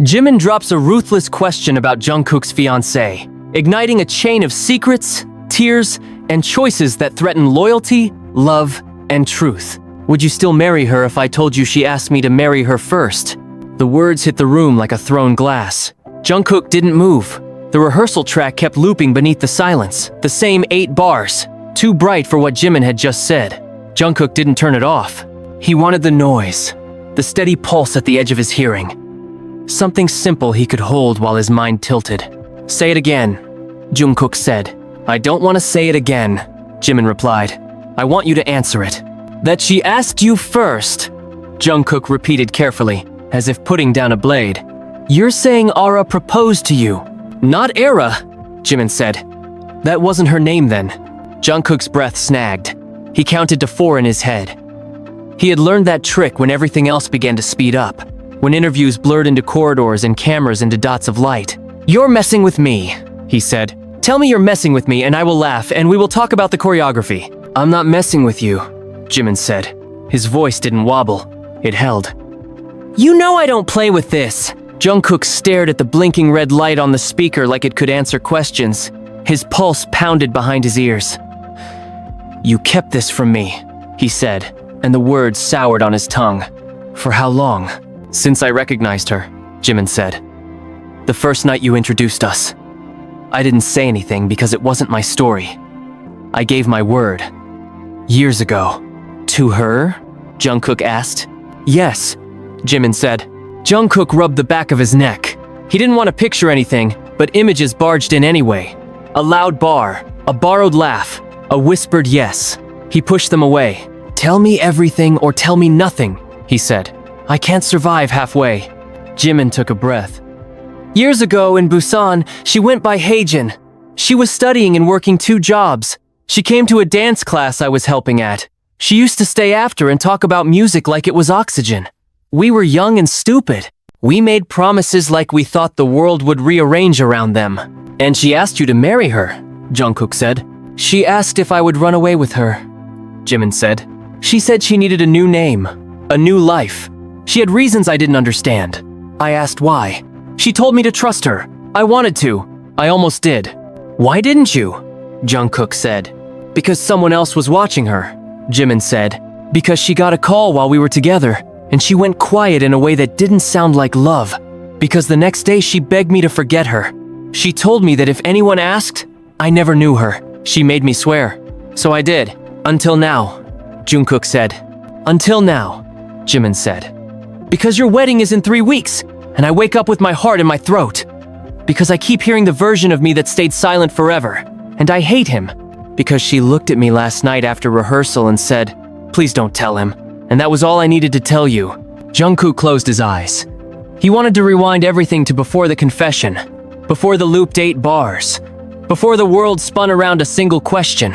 Jimin drops a ruthless question about Jungkook's fiancée, igniting a chain of secrets, tears, and choices that threaten loyalty, love, and truth. Would you still marry her if I told you she asked me to marry her first? The words hit the room like a thrown glass. Jungkook didn't move. The rehearsal track kept looping beneath the silence, the same 8 bars, too bright for what Jimin had just said. Jungkook didn't turn it off. He wanted the noise, the steady pulse at the edge of his hearing. Something simple he could hold while his mind tilted. Say it again, Jungkook said. I don't want to say it again, Jimin replied. I want you to answer it. That she asked you first, Jungkook repeated carefully, as if putting down a blade. You're saying Ara proposed to you. Not Era, Jimin said. That wasn't her name then. Jungkook's breath snagged. He counted to 4 in his head. He had learned that trick when everything else began to speed up, when interviews blurred into corridors and cameras into dots of light. You're messing with me, he said. Tell me you're messing with me and I will laugh and we will talk about the choreography. I'm not messing with you, Jimin said. His voice didn't wobble. It held. You know I don't play with this. Jungkook stared at the blinking red light on the speaker like it could answer questions. His pulse pounded behind his ears. You kept this from me, he said, and the words soured on his tongue. For how long? Since I recognized her, Jimin said. The first night you introduced us. I didn't say anything because it wasn't my story. I gave my word. Years ago. To her? Jungkook asked. Yes, Jimin said. Jungkook rubbed the back of his neck. He didn't want to picture anything, but images barged in anyway. A loud bar, a borrowed laugh, a whispered yes. He pushed them away. Tell me everything or tell me nothing, he said. I can't survive halfway. Jimin took a breath. Years ago in Busan, she went by Haejin. She was studying and working 2 jobs. She came to a dance class I was helping at. She used to stay after and talk about music like it was oxygen. We were young and stupid. We made promises like we thought the world would rearrange around them. And she asked you to marry her, Jungkook said. She asked if I would run away with her, Jimin said. She said she needed a new name, a new life. She had reasons I didn't understand. I asked why. She told me to trust her. I wanted to. I almost did. Why didn't you? Jungkook said. Because someone else was watching her, Jimin said. Because she got a call while we were together, and she went quiet in a way that didn't sound like love. Because the next day she begged me to forget her. She told me that if anyone asked, I never knew her. She made me swear. So I did. Until now, Jungkook said. Until now, Jimin said. Because your wedding is in 3 weeks, and I wake up with my heart in my throat. Because I keep hearing the version of me that stayed silent forever, and I hate him. Because she looked at me last night after rehearsal and said, please don't tell him. And that was all I needed to tell you. Jungkook closed his eyes. He wanted to rewind everything to before the confession, before the looped 8 bars, before the world spun around a single question.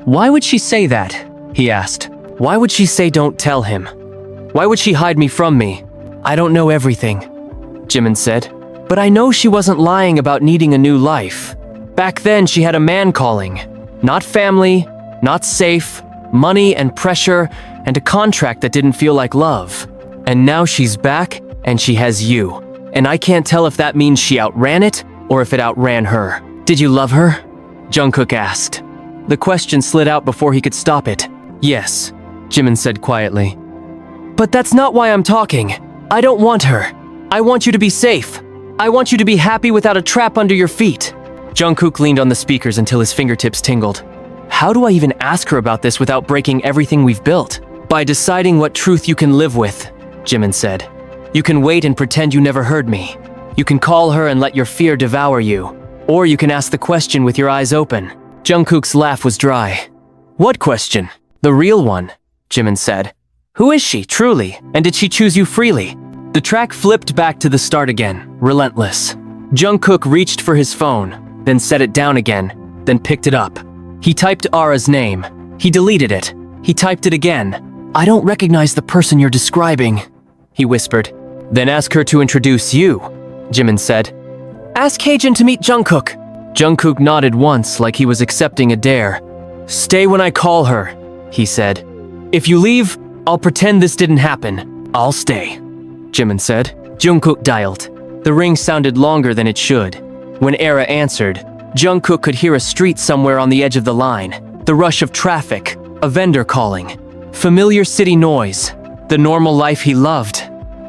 Why would she say that? He asked. Why would she say don't tell him? Why would she hide me from me? I don't know everything, Jimin said. But I know she wasn't lying about needing a new life. Back then she had a man calling. Not family, not safe, money and pressure, and a contract that didn't feel like love. And now she's back, and she has you. And I can't tell if that means she outran it, or if it outran her. Did you love her? Jungkook asked. The question slid out before he could stop it. Yes, Jimin said quietly. But that's not why I'm talking. I don't want her. I want you to be safe. I want you to be happy without a trap under your feet. Jungkook leaned on the speakers until his fingertips tingled. How do I even ask her about this without breaking everything we've built? By deciding what truth you can live with, Jimin said. You can wait and pretend you never heard me. You can call her and let your fear devour you. Or you can ask the question with your eyes open. Jungkook's laugh was dry. What question? The real one, Jimin said. Who is she, truly? And did she choose you freely? The track flipped back to the start again, relentless. Jungkook reached for his phone, then set it down again, then picked it up. He typed Ara's name. He deleted it. He typed it again. I don't recognize the person you're describing, he whispered. Then ask her to introduce you, Jimin said. Ask Haejin to meet Jungkook. Jungkook nodded once like he was accepting a dare. Stay when I call her, he said. If you leave, I'll pretend this didn't happen. I'll stay, Jimin said. Jungkook dialed. The ring sounded longer than it should. When Era answered, Jungkook could hear a street somewhere on the edge of the line. The rush of traffic, a vendor calling. Familiar city noise, the normal life he loved.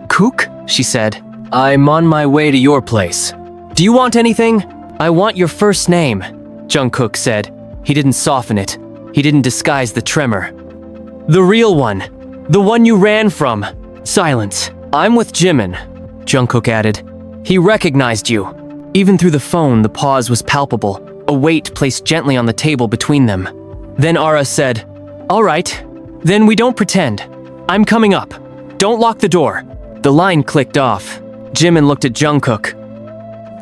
"Kook?" she said. "I'm on my way to your place. Do you want anything?" "I want your first name," Jungkook said. He didn't soften it. He didn't disguise the tremor. "The real one. The one you ran from." Silence. "I'm with Jimin," Jungkook added. "He recognized you." Even through the phone, the pause was palpable, a weight placed gently on the table between them. Then Ara said, "All right, then we don't pretend. I'm coming up. Don't lock the door." The line clicked off. Jimin looked at Jungkook.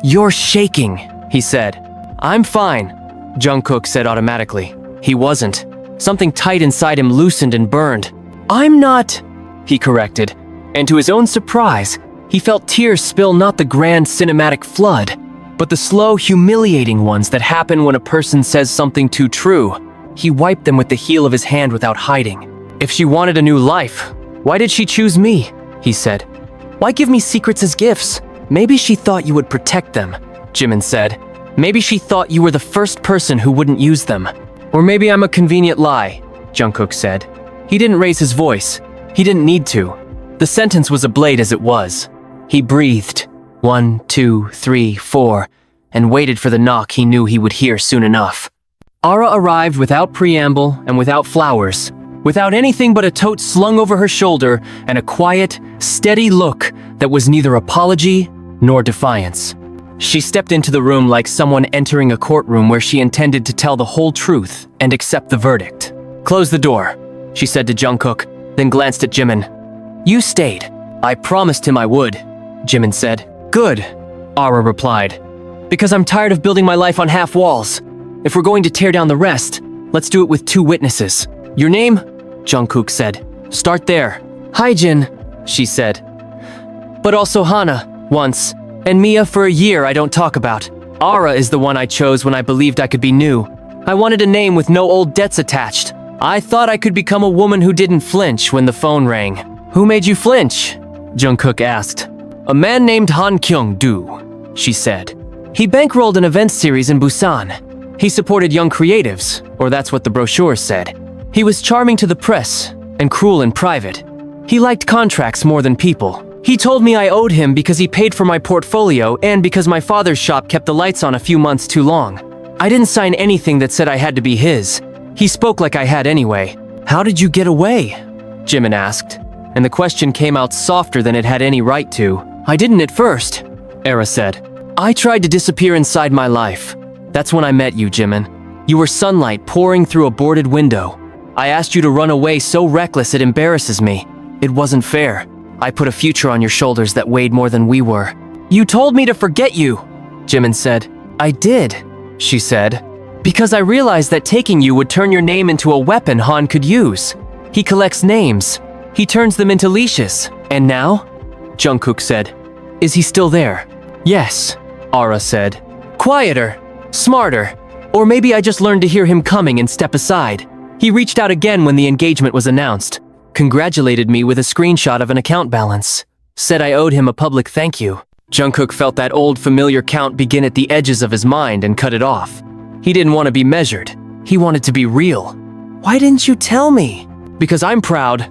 "You're shaking," he said. "I'm fine," Jungkook said automatically. He wasn't. Something tight inside him loosened and burned. "I'm not," he corrected. And to his own surprise, he felt tears spill, not the grand cinematic flood, but the slow, humiliating ones that happen when a person says something too true. He wiped them with the heel of his hand without hiding. "If she wanted a new life, why did she choose me?" he said. "Why give me secrets as gifts?" "Maybe she thought you would protect them," Jimin said. "Maybe she thought you were the first person who wouldn't use them." "Or maybe I'm a convenient lie," Jungkook said. He didn't raise his voice. He didn't need to. The sentence was a blade as it was. He breathed. 1, 2, 3, 4, and waited for the knock he knew he would hear soon enough. Ara arrived without preamble and without flowers, without anything but a tote slung over her shoulder and a quiet, steady look that was neither apology nor defiance. She stepped into the room like someone entering a courtroom where she intended to tell the whole truth and accept the verdict. "Close the door," she said to Jungkook, then glanced at Jimin. "You stayed." "I promised him I would," Jimin said. "Good," Ara replied. "Because I'm tired of building my life on half walls. If we're going to tear down the rest, let's do it with 2 witnesses." "Your name?" Jungkook said. "Start there." "Hi, Jin," she said. "But also Hana, once, and Mia for a year I don't talk about. Ara is the one I chose when I believed I could be new. I wanted a name with no old debts attached. I thought I could become a woman who didn't flinch when the phone rang." "Who made you flinch?" Jungkook asked. "A man named Han Kyung-do," she said. "He bankrolled an event series in Busan. He supported young creatives, or that's what the brochure said. He was charming to the press and cruel in private. He liked contracts more than people. He told me I owed him because he paid for my portfolio and because my father's shop kept the lights on a few months too long. I didn't sign anything that said I had to be his. He spoke like I had anyway." "How did you get away?" Jimin asked, and the question came out softer than it had any right to. "I didn't at first," Era said. "I tried to disappear inside my life. That's when I met you, Jimin. You were sunlight pouring through a boarded window. I asked you to run away so reckless it embarrasses me. It wasn't fair. I put a future on your shoulders that weighed more than we were." "You told me to forget you," Jimin said. "I did," she said, "because I realized that taking you would turn your name into a weapon Han could use. He collects names. He turns them into leashes. And now?" Jungkook said. "Is he still there?" "Yes," Ara said. "Quieter, smarter, or maybe I just learned to hear him coming and step aside. He reached out again when the engagement was announced, congratulated me with a screenshot of an account balance, said I owed him a public thank you." Jungkook felt that old familiar count begin at the edges of his mind and cut it off. He didn't want to be measured. He wanted to be real. "Why didn't you tell me?" "Because I'm proud,"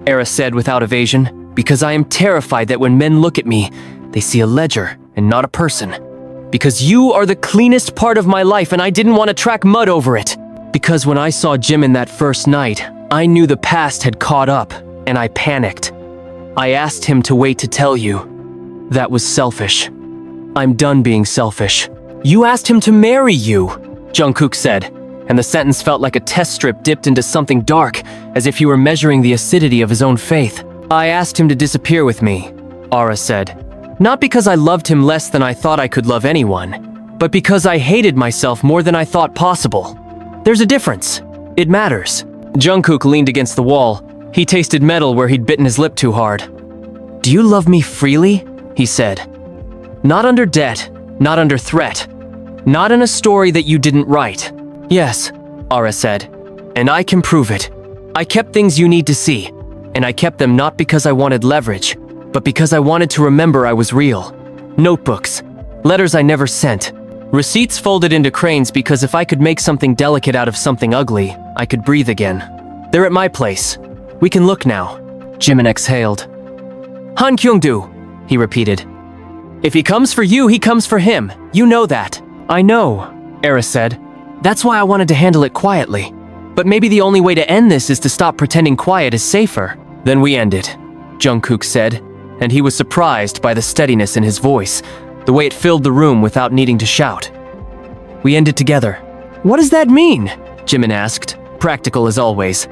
Era said without evasion. "Because I am terrified that when men look at me, they see a ledger and not a person. Because you are the cleanest part of my life and I didn't want to track mud over it. Because when I saw Jimin that first night, I knew the past had caught up and I panicked. I asked him to wait to tell you. That was selfish. I'm done being selfish." "You asked him to marry you," Jungkook said, and the sentence felt like a test strip dipped into something dark, as if he were measuring the acidity of his own faith. "I asked him to disappear with me," Ara said. "Not because I loved him less than I thought I could love anyone, but because I hated myself more than I thought possible. There's a difference. It matters." Jungkook leaned against the wall. He tasted metal where he'd bitten his lip too hard. "Do you love me freely?" he said. "Not under debt, not under threat, not in a story that you didn't write." "Yes," Ara said, "and I can prove it. I kept things you need to see, and I kept them not because I wanted leverage, but because I wanted to remember I was real. Notebooks, letters I never sent, receipts folded into cranes because if I could make something delicate out of something ugly, I could breathe again. They're at my place. We can look now. Jimin exhaled. Han Kyungdo, he repeated. If he comes for you, he comes for him. You know that. I know, Era said. That's why I wanted to handle it quietly. But maybe the only way to end this is to stop pretending quiet is safer. Then we end it, Jungkook said, and he was surprised by the steadiness in his voice, the way it filled the room without needing to shout. We end it together. What does that mean? Jimin asked, practical as always.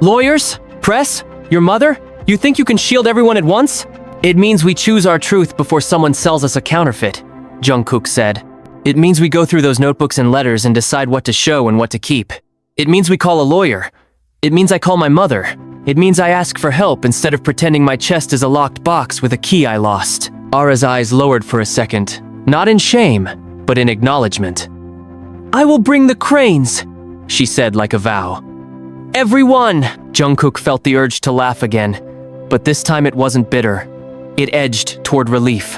Lawyers? Press? Your mother? You think you can shield everyone at once? It means we choose our truth before someone sells us a counterfeit, Jungkook said. It means we go through those notebooks and letters and decide what to show and what to keep. It means we call a lawyer. It means I call my mother. It means I ask for help instead of pretending my chest is a locked box with a key I lost. Ara's eyes lowered for a second, not in shame, but in acknowledgement. I will bring the cranes, she said like a vow. Everyone! Jungkook felt the urge to laugh again, but this time it wasn't bitter. It edged toward relief.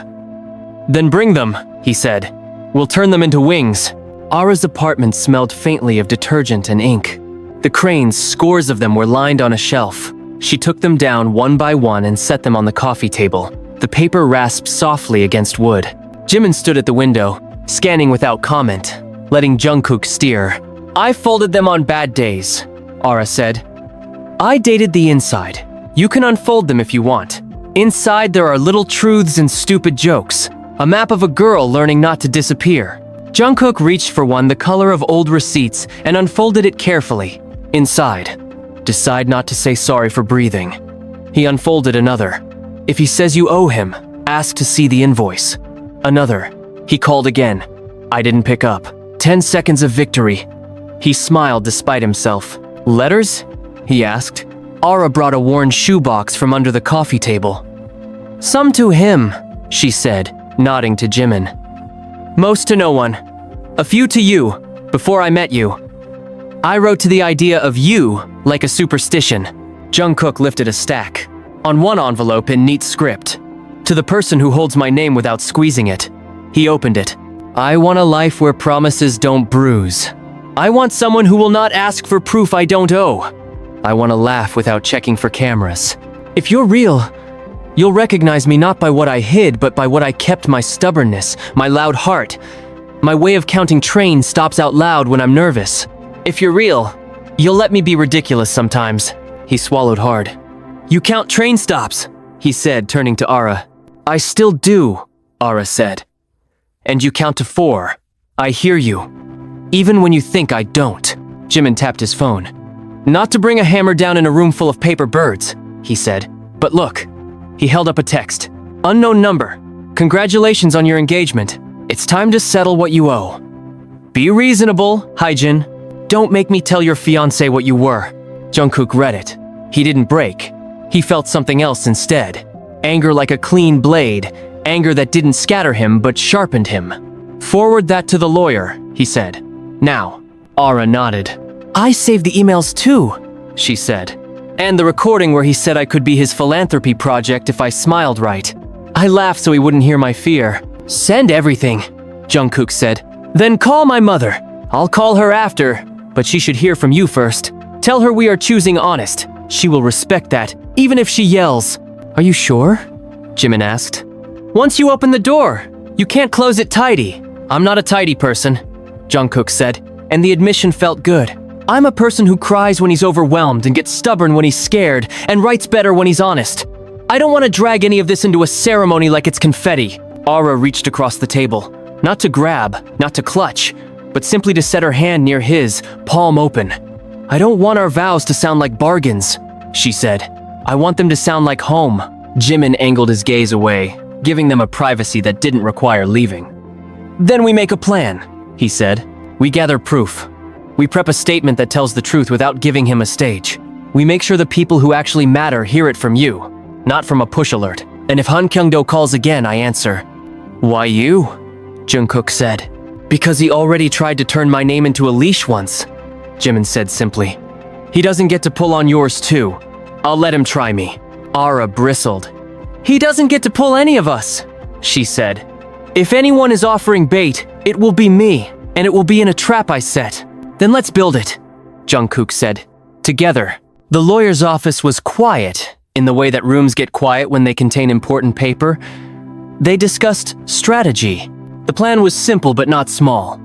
Then bring them, he said. We'll turn them into wings. Ara's apartment smelled faintly of detergent and ink. The cranes, scores of them, were lined on a shelf. She took them down one by one and set them on the coffee table. The paper rasped softly against wood. Jimin stood at the window, scanning without comment, letting Jungkook steer. I folded them on bad days, Ara said. I dated the inside. You can unfold them if you want. Inside there are little truths and stupid jokes. A map of a girl learning not to disappear. Jungkook reached for one the color of old receipts and unfolded it carefully. Inside, decide not to say sorry for breathing. He unfolded another. If he says you owe him, ask to see the invoice. Another. He called again. I didn't pick up. 10 seconds of victory. He smiled despite himself. Letters? He asked. Ara brought a worn shoebox from under the coffee table. Some to him, she said, nodding to Jimin. Most to no one. A few to you, before I met you. I wrote to the idea of you like a superstition. Jungkook lifted a stack. On one envelope in neat script. To the person who holds my name without squeezing it. He opened it. I want a life where promises don't bruise. I want someone who will not ask for proof I don't owe. I want to laugh without checking for cameras. If you're real, you'll recognize me not by what I hid, but by what I kept: my stubbornness, my loud heart. My way of counting trains stops out loud when I'm nervous. If you're real, you'll let me be ridiculous sometimes. He swallowed hard. You count train stops, he said, turning to Ara. I still do, Ara said. And you count to 4. I hear you. Even when you think I don't. Jimin tapped his phone. Not to bring a hammer down in a room full of paper birds, he said. But look. He held up a text. Unknown number. Congratulations on your engagement. It's time to settle what you owe. Be reasonable, Haijin. Don't make me tell your fiancé what you were. Jungkook read it. He didn't break. He felt something else instead. Anger like a clean blade. Anger that didn't scatter him but sharpened him. Forward that to the lawyer, he said. Now. Ara nodded. I saved the emails too, she said. And the recording where he said I could be his philanthropy project if I smiled right. I laughed so he wouldn't hear my fear. Send everything, Jungkook said. Then call my mother. I'll call her after, but she should hear from you first. Tell her we are choosing honest. She will respect that, even if she yells. Are you sure? Jimin asked. Once you open the door, you can't close it tidy. I'm not a tidy person, Jungkook said, and the admission felt good. I'm a person who cries when he's overwhelmed and gets stubborn when he's scared and writes better when he's honest. I don't want to drag any of this into a ceremony like it's confetti. Ara reached across the table, not to grab, not to clutch, but simply to set her hand near his, palm open. I don't want our vows to sound like bargains, she said. I want them to sound like home. Jimin angled his gaze away, giving them a privacy that didn't require leaving. Then we make a plan, he said. We gather proof. We prep a statement that tells the truth without giving him a stage. We make sure the people who actually matter hear it from you, not from a push alert. And if Han Kyungdo calls again, I answer. Why you? Jungkook said. Because he already tried to turn my name into a leash once, Jimin said simply. He doesn't get to pull on yours too. I'll let him try me. Ara bristled. He doesn't get to pull any of us, she said. If anyone is offering bait, it will be me, and it will be in a trap I set. Then let's build it, Jungkook said. Together, the lawyer's office was quiet, in the way that rooms get quiet when they contain important paper. They discussed strategy. The plan was simple but not small.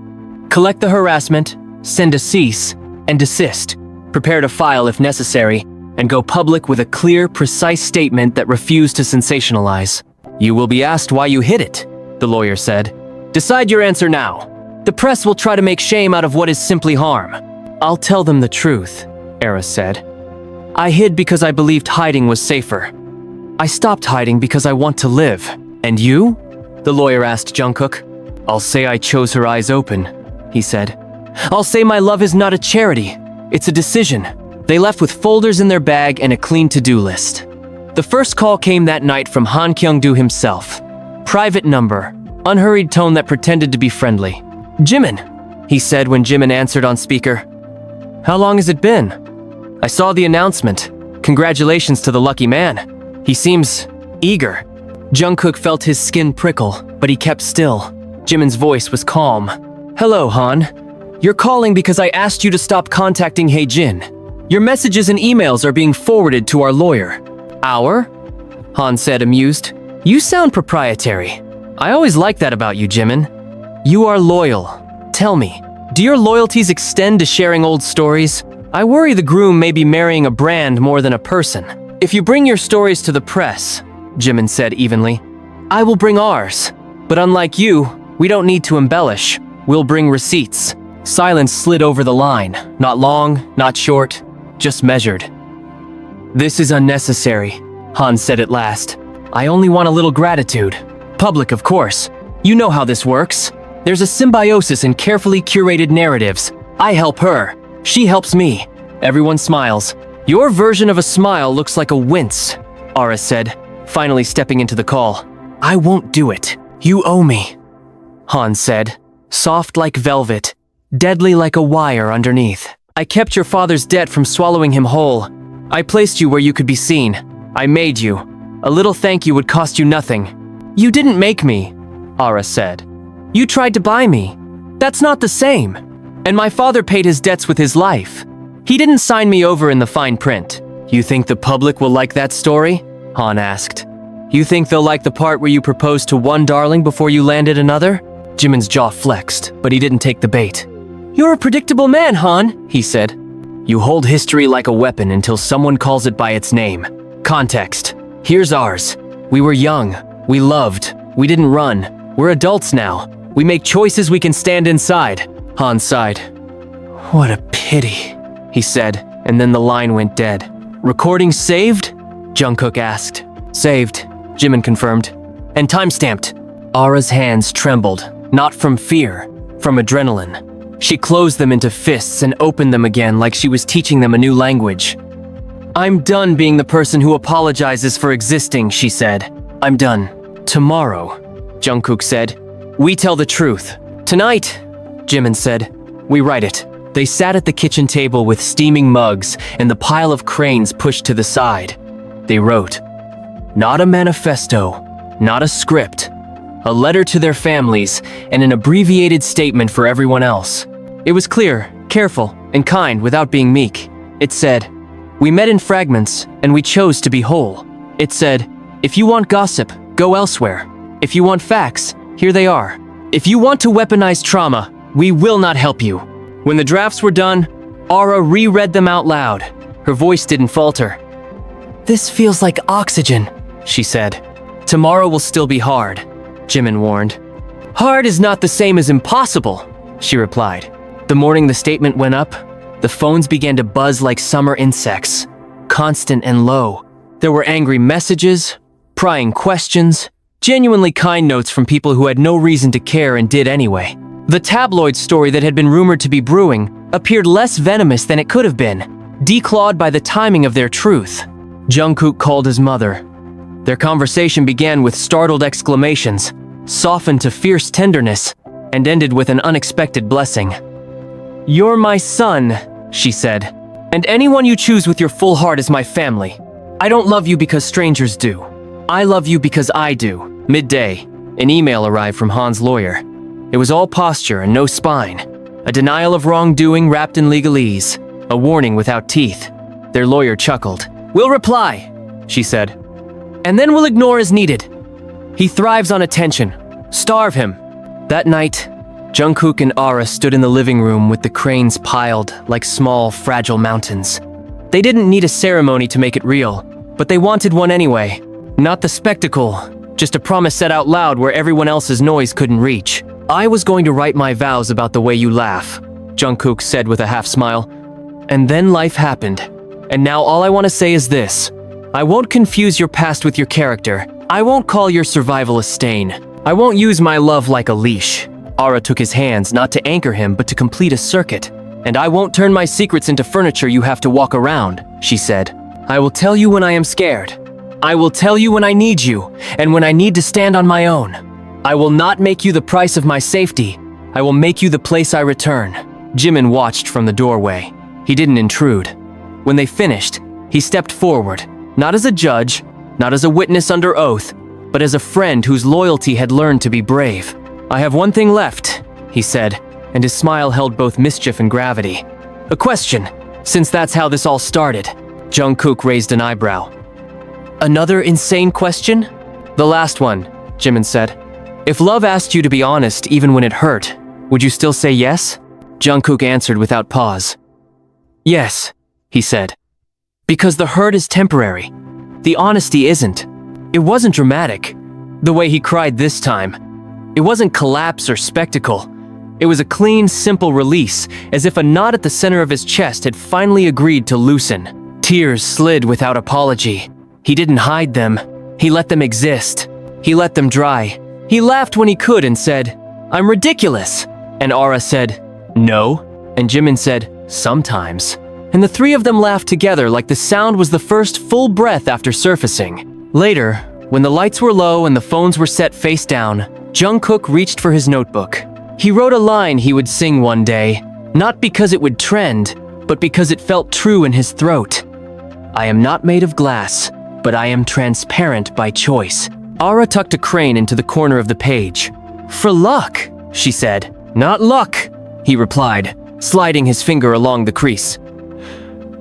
Collect the harassment, send a cease and desist, prepare to file if necessary, and go public with a clear, precise statement that refused to sensationalize. You will be asked why you hid it, the lawyer said. Decide your answer now. The press will try to make shame out of what is simply harm. I'll tell them the truth, Era said. I hid because I believed hiding was safer. I stopped hiding because I want to live. And you? The lawyer asked Jungkook. I'll say I chose her eyes open, he said. I'll say my love is not a charity. It's a decision. They left with folders in their bag and a clean to-do list. The first call came that night from Han Kyung-do himself. Private number, unhurried tone that pretended to be friendly. Jimin, he said when Jimin answered on speaker. How long has it been? I saw the announcement. Congratulations to the lucky man. He seems eager. Jungkook felt his skin prickle, but he kept still. Jimin's voice was calm. Hello, Han. You're calling because I asked you to stop contacting Haejin. Your messages and emails are being forwarded to our lawyer. Our? Han said, amused. You sound proprietary. I always like that about you, Jimin. You are loyal. Tell me, do your loyalties extend to sharing old stories? I worry the groom may be marrying a brand more than a person. If you bring your stories to the press, Jimin said evenly, I will bring ours. But unlike you, we don't need to embellish. We'll bring receipts. Silence slid over the line. Not long, not short, just measured. This is unnecessary, Han said at last. I only want a little gratitude. Public, of course. You know how this works. There's a symbiosis in carefully curated narratives. I help her. She helps me. Everyone smiles. Your version of a smile looks like a wince, Ara said, finally stepping into the call. I won't do it. You owe me, Han said, soft like velvet, deadly like a wire underneath. I kept your father's debt from swallowing him whole. I placed you where you could be seen. I made you. A little thank you would cost you nothing. You didn't make me, Ara said. You tried to buy me. That's not the same. And my father paid his debts with his life. He didn't sign me over in the fine print. You think the public will like that story? Han asked. You think they'll like the part where you proposed to one darling before you landed another? Jimin's jaw flexed, but he didn't take the bait. You're a predictable man, Han, he said. You hold history like a weapon until someone calls it by its name. Context. Here's ours. We were young. We loved. We didn't run. We're adults now. We make choices we can stand inside. Han sighed. What a pity, he said, and then the line went dead. Recording saved? Jungkook asked. Saved, Jimin confirmed. And time-stamped. Ara's hands trembled, not from fear, from adrenaline. She closed them into fists and opened them again like she was teaching them a new language. I'm done being the person who apologizes for existing, she said. I'm done. Tomorrow, Jungkook said, we tell the truth. Tonight, Jimin said, we write it. They sat at the kitchen table with steaming mugs and the pile of cranes pushed to the side. They wrote, not a manifesto, not a script, a letter to their families, and an abbreviated statement for everyone else. It was clear, careful, and kind without being meek. It said, we met in fragments, and we chose to be whole. It said, if you want gossip, go elsewhere. If you want facts, here they are. If you want to weaponize trauma, we will not help you. When the drafts were done, Ara reread them out loud. Her voice didn't falter. This feels like oxygen, she said. Tomorrow will still be hard, Jimin warned. Hard is not the same as impossible, she replied. The morning the statement went up, the phones began to buzz like summer insects, constant and low. There were angry messages, prying questions, genuinely kind notes from people who had no reason to care and did anyway. The tabloid story that had been rumored to be brewing appeared less venomous than it could have been, declawed by the timing of their truth. Jungkook called his mother. Their conversation began with startled exclamations, softened to fierce tenderness, and ended with an unexpected blessing. You're my son, she said, and anyone you choose with your full heart is my family. I don't love you because strangers do. I love you because I do. Midday, an email arrived from Han's lawyer. It was all posture and no spine. A denial of wrongdoing wrapped in legalese. A warning without teeth. Their lawyer chuckled. "We'll reply," she said. "And then we'll ignore as needed. He thrives on attention. Starve him." That night, Jungkook and Ara stood in the living room with the cranes piled like small, fragile mountains. They didn't need a ceremony to make it real, but they wanted one anyway. Not the spectacle, just a promise said out loud where everyone else's noise couldn't reach. "I was going to write my vows about the way you laugh," Jungkook said with a half smile. "And then life happened. And now all I want to say is this. I won't confuse your past with your character. I won't call your survival a stain. I won't use my love like a leash." Ara took his hands, not to anchor him, but to complete a circuit. "And I won't turn my secrets into furniture you have to walk around," she said. "I will tell you when I am scared. I will tell you when I need you, and when I need to stand on my own. I will not make you the price of my safety. I will make you the place I return." Jimin watched from the doorway. He didn't intrude. When they finished, he stepped forward, not as a judge, not as a witness under oath, but as a friend whose loyalty had learned to be brave. "I have one thing left," he said, and his smile held both mischief and gravity. "A question, since that's how this all started." Jungkook raised an eyebrow. "Another insane question?" "The last one," Jimin said. "If love asked you to be honest even when it hurt, would you still say yes?" Jungkook answered without pause. "Yes," he said. "Because the hurt is temporary. The honesty isn't." It wasn't dramatic, the way he cried this time. It wasn't collapse or spectacle. It was a clean, simple release, as if a knot at the center of his chest had finally agreed to loosen. Tears slid without apology. He didn't hide them. He let them exist. He let them dry. He laughed when he could and said, "I'm ridiculous." And Ara said, "No." And Jimin said, "Sometimes." And the three of them laughed together like the sound was the first full breath after surfacing. Later, when the lights were low and the phones were set face down, Jungkook reached for his notebook. He wrote a line he would sing one day, not because it would trend, but because it felt true in his throat. "I am not made of glass, but I am transparent by choice." Ara tucked a crane into the corner of the page. "For luck," she said. "Not luck," he replied, sliding his finger along the crease.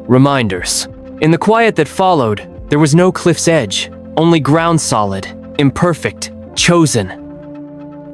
Reminders. In the quiet that followed, there was no cliff's edge, only ground solid, imperfect, chosen.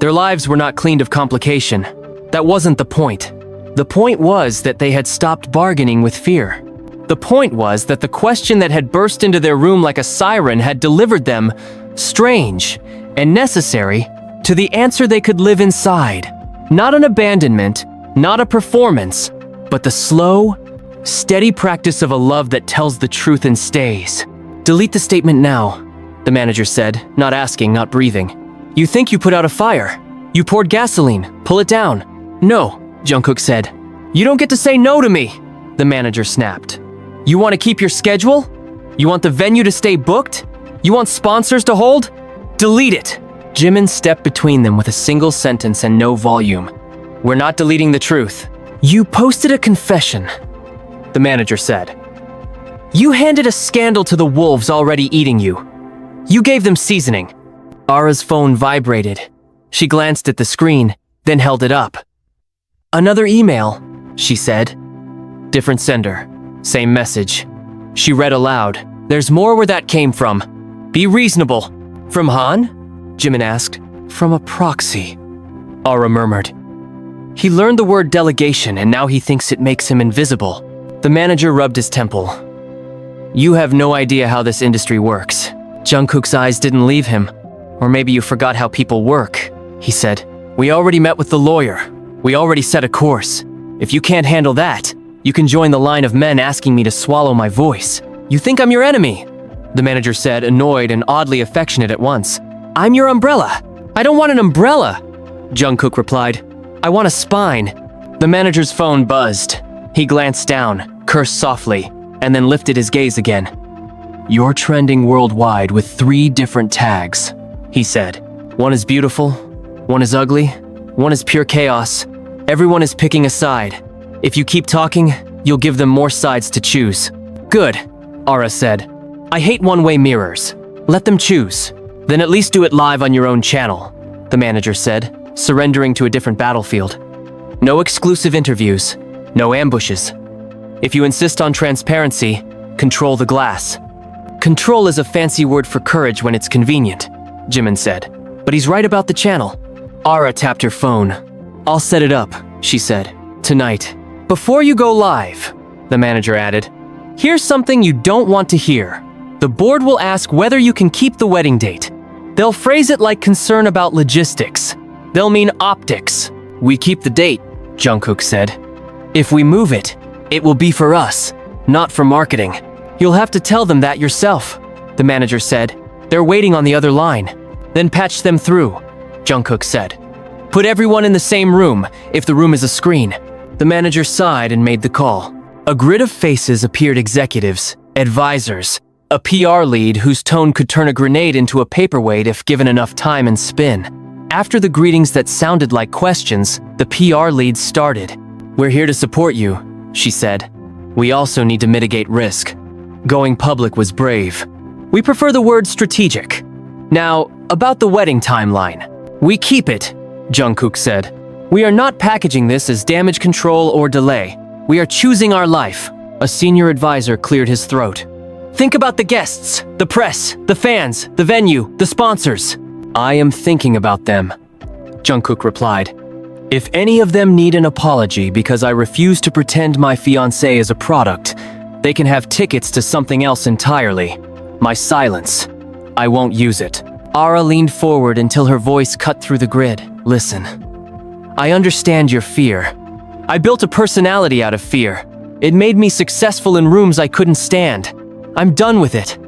Their lives were not cleaned of complication. That wasn't the point. The point was that they had stopped bargaining with fear. The point was that the question that had burst into their room like a siren had delivered them, strange and necessary, to the answer they could live inside. Not an abandonment, not a performance, but the slow, steady practice of a love that tells the truth and stays. "Delete the statement now," the manager said, not asking, not breathing. "You think you put out a fire. You poured gasoline. Pull it down." "No," Jungkook said. "You don't get to say no to me," the manager snapped. "You want to keep your schedule? You want the venue to stay booked? You want sponsors to hold? Delete it." Jimin stepped between them with a single sentence and no volume. "We're not deleting the truth." "You posted a confession," the manager said. "You handed a scandal to the wolves already eating you. You gave them seasoning." Ara's phone vibrated. She glanced at the screen, then held it up. "Another email," she said. Different sender, same message. She read aloud. "There's more where that came from. Be reasonable." "From Han?" Jimin asked. "From a proxy," Ara murmured. "He learned the word delegation and now he thinks it makes him invisible." The manager rubbed his temple. "You have no idea how this industry works." Jungkook's eyes didn't leave him. "Or maybe you forgot how people work," he said. "We already met with the lawyer. We already set a course. If you can't handle that, you can join the line of men asking me to swallow my voice. You think I'm your enemy?" the manager said, annoyed and oddly affectionate at once. "I'm your umbrella." "I don't want an umbrella," Jungkook replied. "I want a spine." The manager's phone buzzed. He glanced down, cursed softly, and then lifted his gaze again. "You're trending worldwide with 3 different tags," he said. "One is beautiful, one is ugly, one is pure chaos. Everyone is picking a side. If you keep talking, you'll give them more sides to choose." "Good," Ara said. "I hate one-way mirrors." Let them choose. Then at least do it live on your own channel, the manager said, surrendering to a different battlefield. No exclusive interviews, no ambushes. If you insist on transparency, control the glass. Control is a fancy word for courage when it's convenient, Jimin said. But he's right about the channel. Ara tapped her phone. I'll set it up, she said. Tonight. Before you go live, the manager added, here's something you don't want to hear. The board will ask whether you can keep the wedding date. They'll phrase it like concern about logistics. They'll mean optics. We keep the date, Jungkook said. If we move it, it will be for us, not for marketing. You'll have to tell them that yourself, the manager said. They're waiting on the other line. Then patch them through, Jungkook said. Put everyone in the same room, if the room is a screen. The manager sighed and made the call. A grid of faces appeared: executives, advisors, a PR lead whose tone could turn a grenade into a paperweight if given enough time and spin. After the greetings that sounded like questions, the PR lead started. We're here to support you, she said. We also need to mitigate risk. Going public was brave. We prefer the word strategic. Now, about the wedding timeline. We keep it, Jungkook said. We are not packaging this as damage control or delay. We are choosing our life. A senior advisor cleared his throat. Think about the guests, the press, the fans, the venue, the sponsors. I am thinking about them, Jungkook replied. If any of them need an apology because I refuse to pretend my fiancé is a product, they can have tickets to something else entirely. My silence. I won't use it. Ara leaned forward until her voice cut through the grid. Listen. I understand your fear. I built a personality out of fear. It made me successful in rooms I couldn't stand. I'm done with it.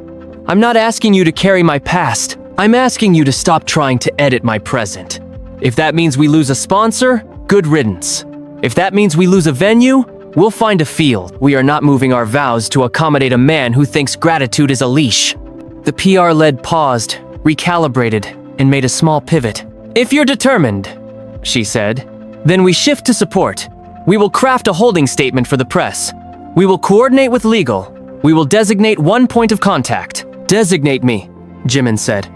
I'm not asking you to carry my past. I'm asking you to stop trying to edit my present. If that means we lose a sponsor, good riddance. If that means we lose a venue, we'll find a field. We are not moving our vows to accommodate a man who thinks gratitude is a leash. The PR-led paused, recalibrated, and made a small pivot. If you're determined, she said, then we shift to support. We will craft a holding statement for the press. We will coordinate with legal. We will designate one point of contact. Designate me, Jimin said.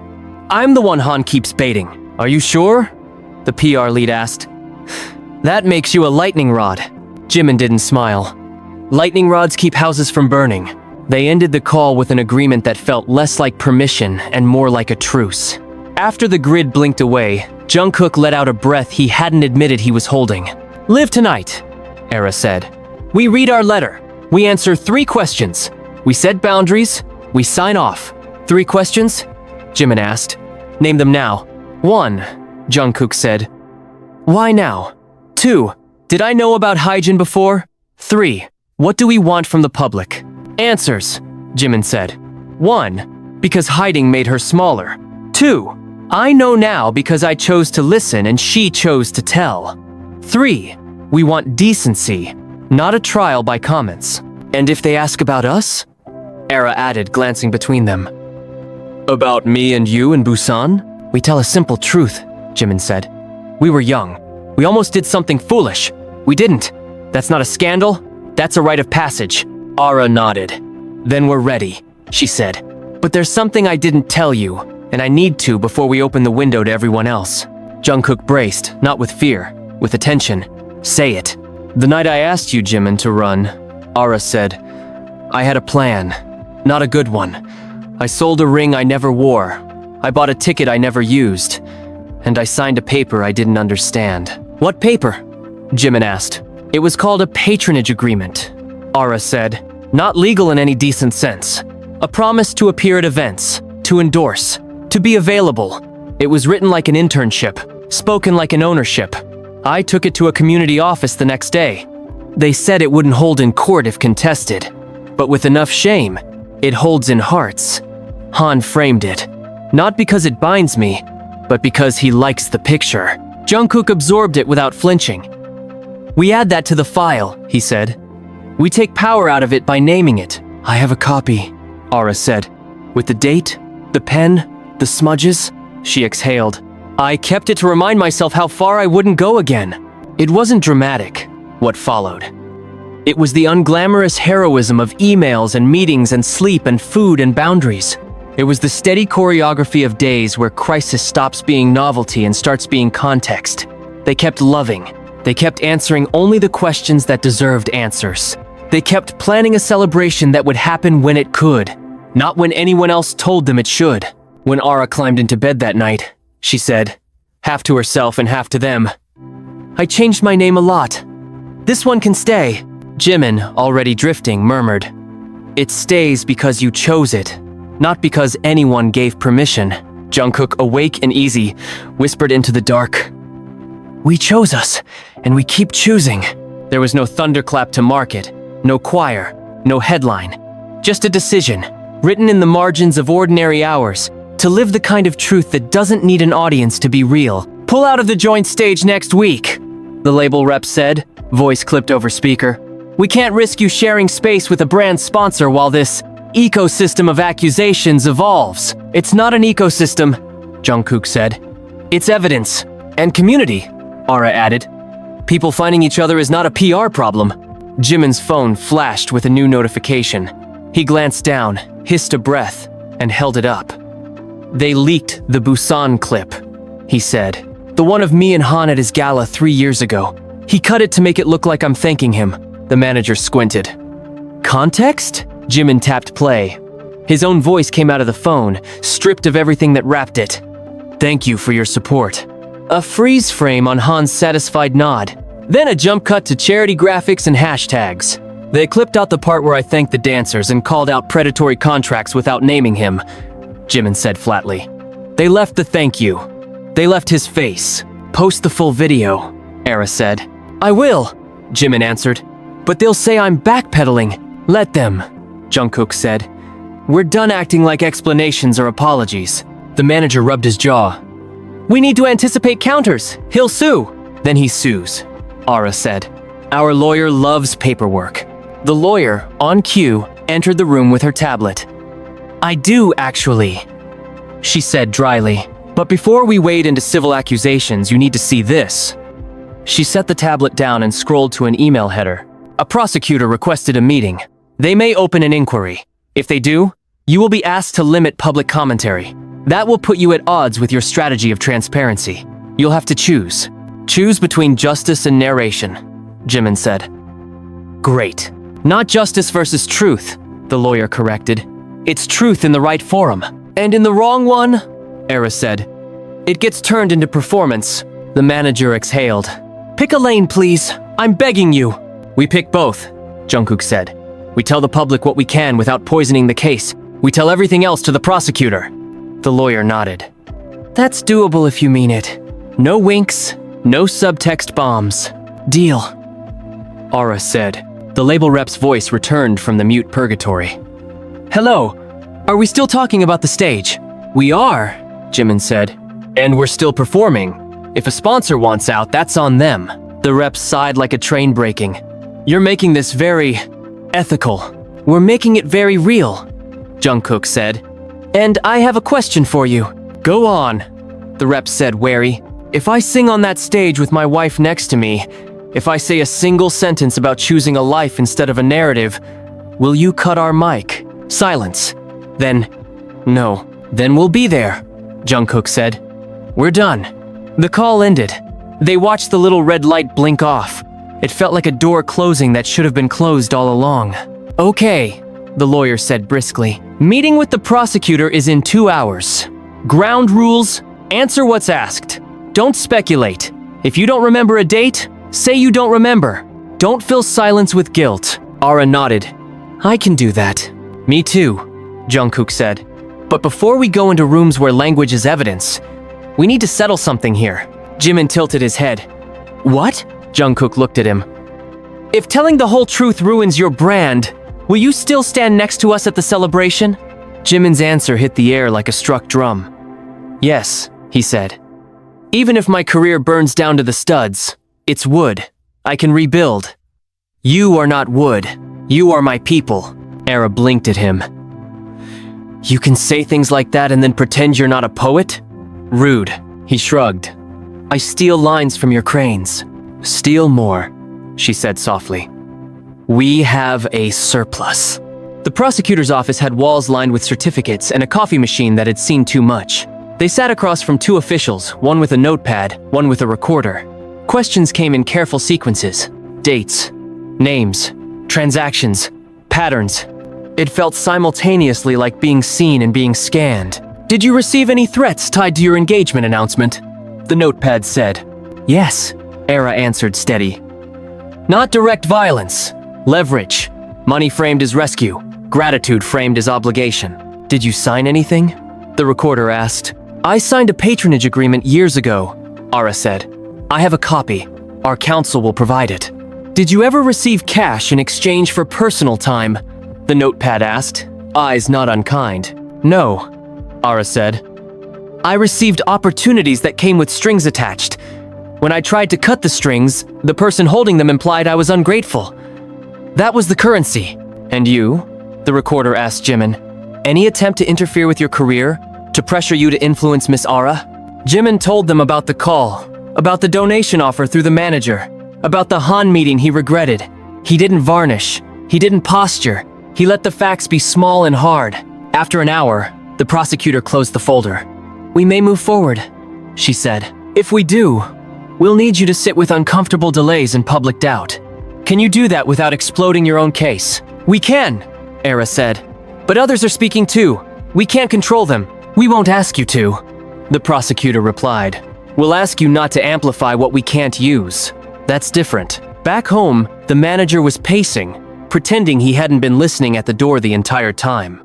I'm the one Han keeps baiting. Are you sure? The PR lead asked. That makes you a lightning rod. Jimin didn't smile. Lightning rods keep houses from burning. They ended the call with an agreement that felt less like permission and more like a truce. After the grid blinked away, Jungkook let out a breath he hadn't admitted he was holding. Live tonight, Ara said. We read our letter. We answer 3 questions. We set boundaries. We sign off. 3 questions? Jimin asked. Name them now. 1, Jungkook said. Why now? 2, did I know about Hyjin before? 3, what do we want from the public? Answers, Jimin said. 1, because hiding made her smaller. 2, I know now because I chose to listen and she chose to tell. 3, we want decency, not a trial by comments. And if they ask about us? Ara added, glancing between them. About me and you in Busan? We tell a simple truth, Jimin said. We were young. We almost did something foolish. We didn't. That's not a scandal. That's a rite of passage. Ara nodded. Then we're ready, she said. But there's something I didn't tell you, and I need to before we open the window to everyone else. Jungkook braced, not with fear, with attention. Say it. The night I asked you, Jimin, to run, Ara said, I had a plan. Not a good one. I sold a ring I never wore. I bought a ticket I never used. And I signed a paper I didn't understand. What paper? Jimin asked. It was called a patronage agreement, Ara said. Not legal in any decent sense. A promise to appear at events, to endorse, to be available. It was written like an internship, spoken like an ownership. I took it to a community office the next day. They said it wouldn't hold in court if contested. But with enough shame, it holds in hearts. Han framed it. Not because it binds me, but because he likes the picture. Jungkook absorbed it without flinching. We add that to the file, he said. We take power out of it by naming it. I have a copy, Ara said. With the date, the pen, the smudges, she exhaled. I kept it to remind myself how far I wouldn't go again. It wasn't dramatic, what followed. It was the unglamorous heroism of emails and meetings and sleep and food and boundaries. It was the steady choreography of days where crisis stops being novelty and starts being context. They kept loving. They kept answering only the questions that deserved answers. They kept planning a celebration that would happen when it could, not when anyone else told them it should. When Ara climbed into bed that night, she said, half to herself and half to them, "I changed my name a lot. This one can stay." Jimin, already drifting, murmured, "It stays because you chose it, not because anyone gave permission." Jungkook, awake and easy, whispered into the dark, "We chose us, and we keep choosing." There was no thunderclap to mark it, no choir, no headline. Just a decision, written in the margins of ordinary hours, to live the kind of truth that doesn't need an audience to be real. "Pull out of the joint stage next week," the label rep said, voice clipped over speaker. "We can't risk you sharing space with a brand sponsor while this ecosystem of accusations evolves." "It's not an ecosystem," Jungkook said. "It's evidence. And community," Ara added. "People finding each other is not a PR problem." Jimin's phone flashed with a new notification. He glanced down, hissed a breath, and held it up. "They leaked the Busan clip," he said. "The one of me and Han at his gala 3 years ago. He cut it to make it look like I'm thanking him." The manager squinted. "Context?" Jimin tapped play. His own voice came out of the phone, stripped of everything that wrapped it. "Thank you for your support." A freeze frame on Han's satisfied nod. Then a jump cut to charity graphics and hashtags. "They clipped out the part where I thanked the dancers and called out predatory contracts without naming him," Jimin said flatly. "They left the thank you. They left his face. Post the full video," Ara said. "I will," Jimin answered. "But they'll say I'm backpedaling." "Let them," Jungkook said. "We're done acting like explanations or apologies." The manager rubbed his jaw. "We need to anticipate counters. He'll sue." "Then he sues," Ara said. "Our lawyer loves paperwork." The lawyer, on cue, entered the room with her tablet. "I do, actually," she said dryly. "But before we wade into civil accusations, you need to see this." She set the tablet down and scrolled to an email header. "A prosecutor requested a meeting. They may open an inquiry. If they do, you will be asked to limit public commentary. That will put you at odds with your strategy of transparency. You'll have to choose. Choose between justice and narration," Jimin said. "Great. Not justice versus truth," the lawyer corrected. "It's truth in the right forum. And in the wrong one," Ara said, "it gets turned into performance." The manager exhaled. "Pick a lane, please. I'm begging you." "We pick both," Jungkook said. "We tell the public what we can without poisoning the case. We tell everything else to the prosecutor." The lawyer nodded. "That's doable if you mean it. No winks, no subtext bombs. Deal," Ara said. The label rep's voice returned from the mute purgatory. "Hello, are we still talking about the stage?" "We are," Jimin said. "And we're still performing. If a sponsor wants out, that's on them." The rep sighed like a train braking. "You're making this very ethical." "We're making it very real," Jungkook said. "And I have a question for you." "Go on," the rep said, wary. "If I sing on that stage with my wife next to me, if I say a single sentence about choosing a life instead of a narrative, will you cut our mic?" Silence. Then, "No." "Then we'll be there," Jungkook said. "We're done." The call ended. They watched the little red light blink off. It felt like a door closing that should have been closed all along. "Okay," the lawyer said briskly. "Meeting with the prosecutor is in 2 hours. Ground rules, answer what's asked. Don't speculate. If you don't remember a date, say you don't remember. Don't fill silence with guilt." Ara nodded. "I can do that." "Me too," Jungkook said. "But before we go into rooms where language is evidence, we need to settle something here." Jimin tilted his head. "What?" Jungkook looked at him. "If telling the whole truth ruins your brand, will you still stand next to us at the celebration?" Jimin's answer hit the air like a struck drum. "Yes," he said. "Even if my career burns down to the studs, it's wood. I can rebuild." "You are not wood. You are my people." Ara blinked at him. "You can say things like that and then pretend you're not a poet?" "Rude," he shrugged. "I steal lines from your cranes." "Steal more," she said softly. "We have a surplus." The prosecutor's office had walls lined with certificates and a coffee machine that had seen too much. They sat across from two officials, one with a notepad, one with a recorder. Questions came in careful sequences. Dates, names, transactions, patterns. It felt simultaneously like being seen and being scanned. "Did you receive any threats tied to your engagement announcement?" the notepad said. "Yes," Era answered steady. "Not direct violence. Leverage. Money framed as rescue. Gratitude framed as obligation. Did you sign anything?" the recorder asked. "I signed a patronage agreement years ago," Ara said. "I have a copy. Our counsel will provide it." "Did you ever receive cash in exchange for personal time?" the notepad asked, eyes not unkind. "No," Ara said. "I received opportunities that came with strings attached. When I tried to cut the strings, the person holding them implied I was ungrateful. That was the currency." "And you?" the recorder asked Jimin. "Any attempt to interfere with your career? To pressure you to influence Miss Ara?" Jimin told them about the call, about the donation offer through the manager, about the Han meeting he regretted. He didn't varnish. He didn't posture. He let the facts be small and hard. After an hour, the prosecutor closed the folder. "We may move forward," she said. "If we do, we'll need you to sit with uncomfortable delays and public doubt. Can you do that without exploding your own case?" "We can," Era said. "But others are speaking too. We can't control them. We won't ask you to," the prosecutor replied. "We'll ask you not to amplify what we can't use. That's different." Back home, the manager was pacing, pretending he hadn't been listening at the door the entire time.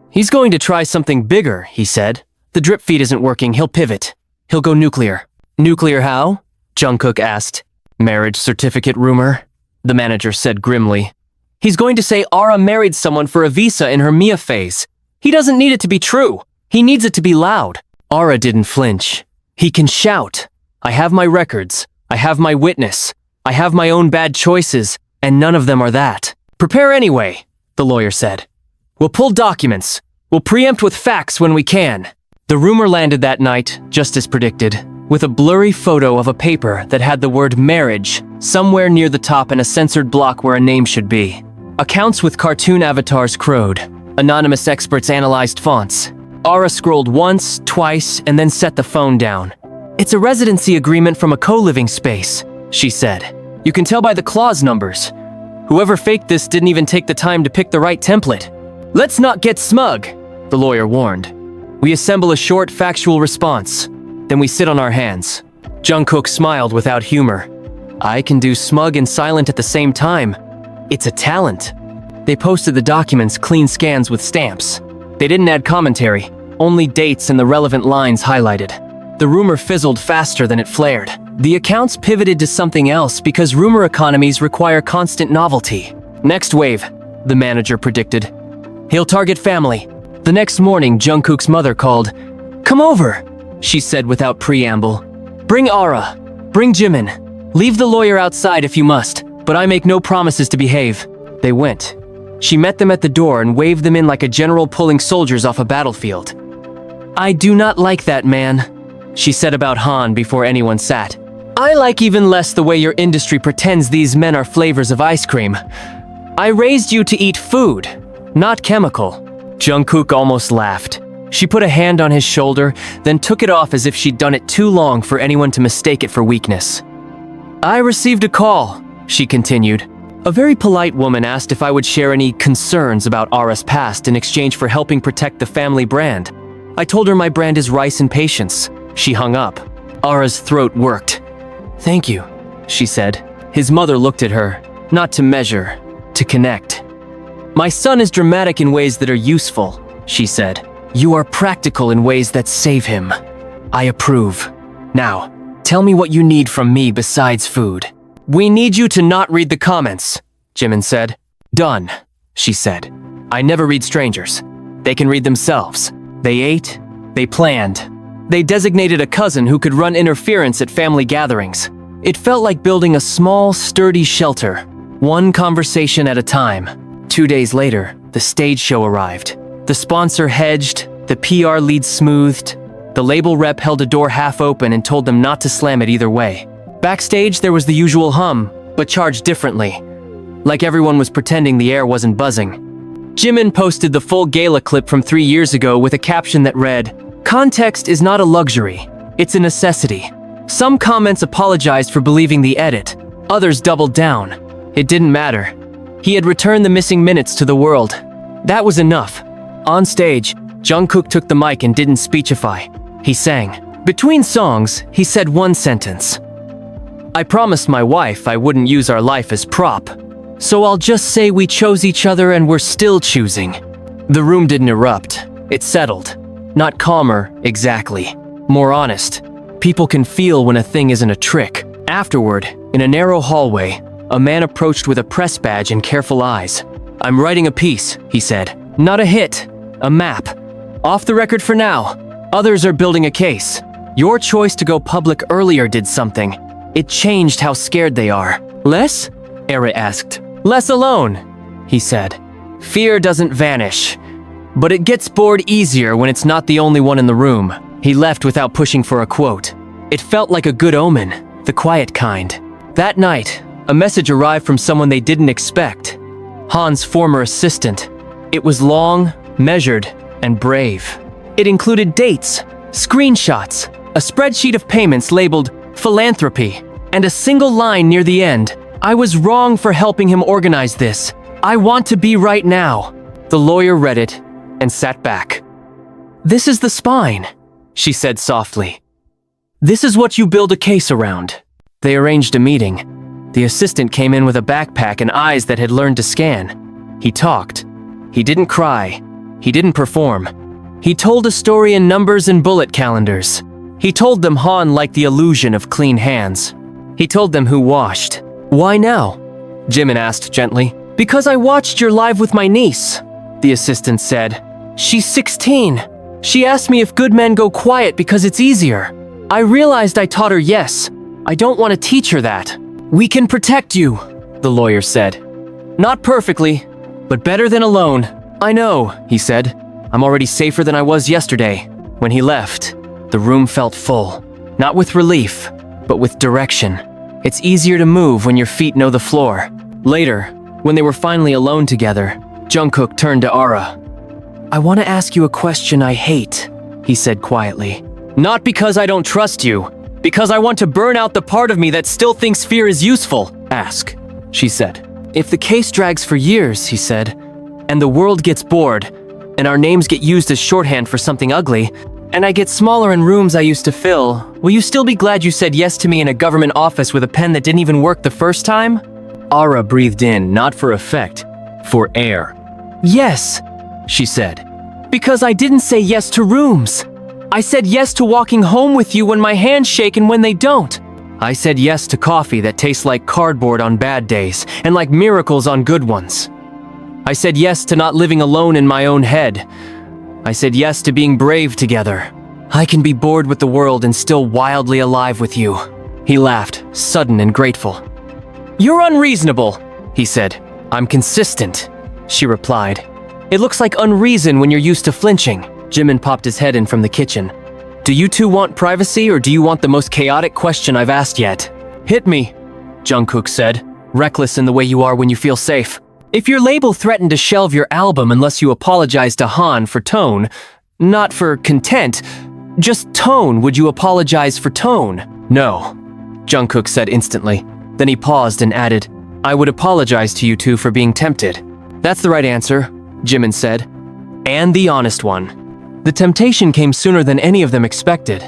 "He's going to try something bigger," he said. "The drip feed isn't working, he'll pivot. He'll go nuclear." "Nuclear how?" Jungkook asked. "Marriage certificate rumor," the manager said grimly. "He's going to say Ara married someone for a visa in her Mia phase. He doesn't need it to be true. He needs it to be loud." Ara didn't flinch. "He can shout. I have my records. I have my witness. I have my own bad choices, and none of them are that." "Prepare anyway," the lawyer said. "We'll pull documents. We'll preempt with facts when we can." The rumor landed that night, just as predicted, with a blurry photo of a paper that had the word marriage somewhere near the top and a censored block where a name should be. Accounts with cartoon avatars crowed. Anonymous experts analyzed fonts. Ara scrolled once, twice, and then set the phone down. "It's a residency agreement from a co-living space," she said. "You can tell by the clause numbers. Whoever faked this didn't even take the time to pick the right template." "Let's not get smug," the lawyer warned. "We assemble a short, factual response. Then we sit on our hands." Jungkook smiled without humor. "I can do smug and silent at the same time. It's a talent." They posted the documents, clean scans with stamps. They didn't add commentary, only dates and the relevant lines highlighted. The rumor fizzled faster than it flared. The accounts pivoted to something else because rumor economies require constant novelty. "Next wave," the manager predicted. "He'll target family." The next morning, Jungkook's mother called. "Come over," she said without preamble. "Bring Ara. Bring Jimin. Leave the lawyer outside if you must, but I make no promises to behave." They went. She met them at the door and waved them in like a general pulling soldiers off a battlefield. "I do not like that man," she said about Han before anyone sat. "I like even less the way your industry pretends these men are flavors of ice cream. I raised you to eat food, not chemical." Jungkook almost laughed. She put a hand on his shoulder, then took it off as if she'd done it too long for anyone to mistake it for weakness. "I received a call," she continued. "A very polite woman asked if I would share any concerns about Ara's past in exchange for helping protect the family brand. I told her my brand is rice and patience." She hung up. Ara's throat worked. "Thank you," she said. His mother looked at her, not to measure, to connect. "My son is dramatic in ways that are useful," she said. "You are practical in ways that save him. I approve. Now, tell me what you need from me besides food." "We need you to not read the comments," Jimin said. "Done," she said. "I never read strangers. They can read themselves. They ate. They planned. They designated a cousin who could run interference at family gatherings. It felt like building a small, sturdy shelter, one conversation at a time. 2 days later, the stage show arrived. The sponsor hedged, the PR lead smoothed. The label rep held a door half open and told them not to slam it either way. Backstage, there was the usual hum, but charged differently. Like everyone was pretending the air wasn't buzzing. Jimin posted the full gala clip from 3 years ago with a caption that read, "Context is not a luxury, it's a necessity." Some comments apologized for believing the edit, others doubled down. It didn't matter. He had returned the missing minutes to the world. That was enough. On stage, Jungkook took the mic and didn't speechify. He sang. Between songs, he said one sentence. "I promised my wife I wouldn't use our life as prop, so I'll just say we chose each other and we're still choosing." The room didn't erupt. It settled. Not calmer, exactly. More honest. People can feel when a thing isn't a trick. Afterward, in a narrow hallway, a man approached with a press badge and careful eyes. "I'm writing a piece," he said. "Not a hit, a map. Off the record for now. Others are building a case. Your choice to go public earlier did something. It changed how scared they are." "Less?" Era asked. "Less alone," he said. "Fear doesn't vanish, but it gets bored easier when it's not the only one in the room." He left without pushing for a quote. It felt like a good omen, the quiet kind. That night, a message arrived from someone they didn't expect. Han's former assistant. It was long, measured, and brave. It included dates, screenshots, a spreadsheet of payments labeled philanthropy, and a single line near the end. "I was wrong for helping him organize this. I want to be right now." The lawyer read it and sat back. "This is the spine," she said softly. "This is what you build a case around." They arranged a meeting. The assistant came in with a backpack and eyes that had learned to scan. He talked. He didn't cry. He didn't perform. He told a story in numbers and bullet calendars. He told them Han liked the illusion of clean hands. He told them who washed. "Why now?" Jimin asked gently. "Because I watched your live with my niece," the assistant said. "She's 16. She asked me if good men go quiet because it's easier. I realized I taught her yes. I don't want to teach her that." "We can protect you," the lawyer said. "Not perfectly, but better than alone." "I know," he said. "I'm already safer than I was yesterday." When he left, the room felt full. Not with relief, but with direction. It's easier to move when your feet know the floor. Later, when they were finally alone together, Jungkook turned to Ara. "I want to ask you a question I hate," he said quietly. "Not because I don't trust you, because I want to burn out the part of me that still thinks fear is useful." "Ask," she said. "If the case drags for years," he said, "and the world gets bored, and our names get used as shorthand for something ugly, and I get smaller in rooms I used to fill, will you still be glad you said yes to me in a government office with a pen that didn't even work the first time?" Ara breathed in, not for effect, for air. "Yes," she said. "Because I didn't say yes to rooms. I said yes to walking home with you when my hands shake and when they don't. I said yes to coffee that tastes like cardboard on bad days and like miracles on good ones. I said yes to not living alone in my own head. I said yes to being brave together. I can be bored with the world and still wildly alive with you." He laughed, sudden and grateful. "You're unreasonable," he said. "I'm consistent," she replied. "It looks like unreason when you're used to flinching." Jimin popped his head in from the kitchen. "Do you two want privacy or do you want the most chaotic question I've asked yet?" "Hit me," Jungkook said, reckless in the way you are when you feel safe. "If your label threatened to shelve your album unless you apologize to Han for tone, not for content, just tone, would you apologize for tone?" "No," Jungkook said instantly. Then he paused and added, "I would apologize to you two for being tempted." "That's the right answer," Jimin said. "And the honest one." The temptation came sooner than any of them expected.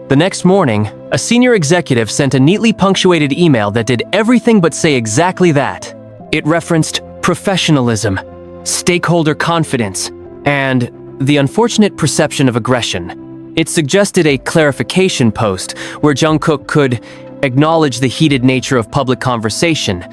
The next morning, a senior executive sent a neatly punctuated email that did everything but say exactly that. It referenced professionalism, stakeholder confidence, and the unfortunate perception of aggression. It suggested a clarification post where Jungkook could acknowledge the heated nature of public conversation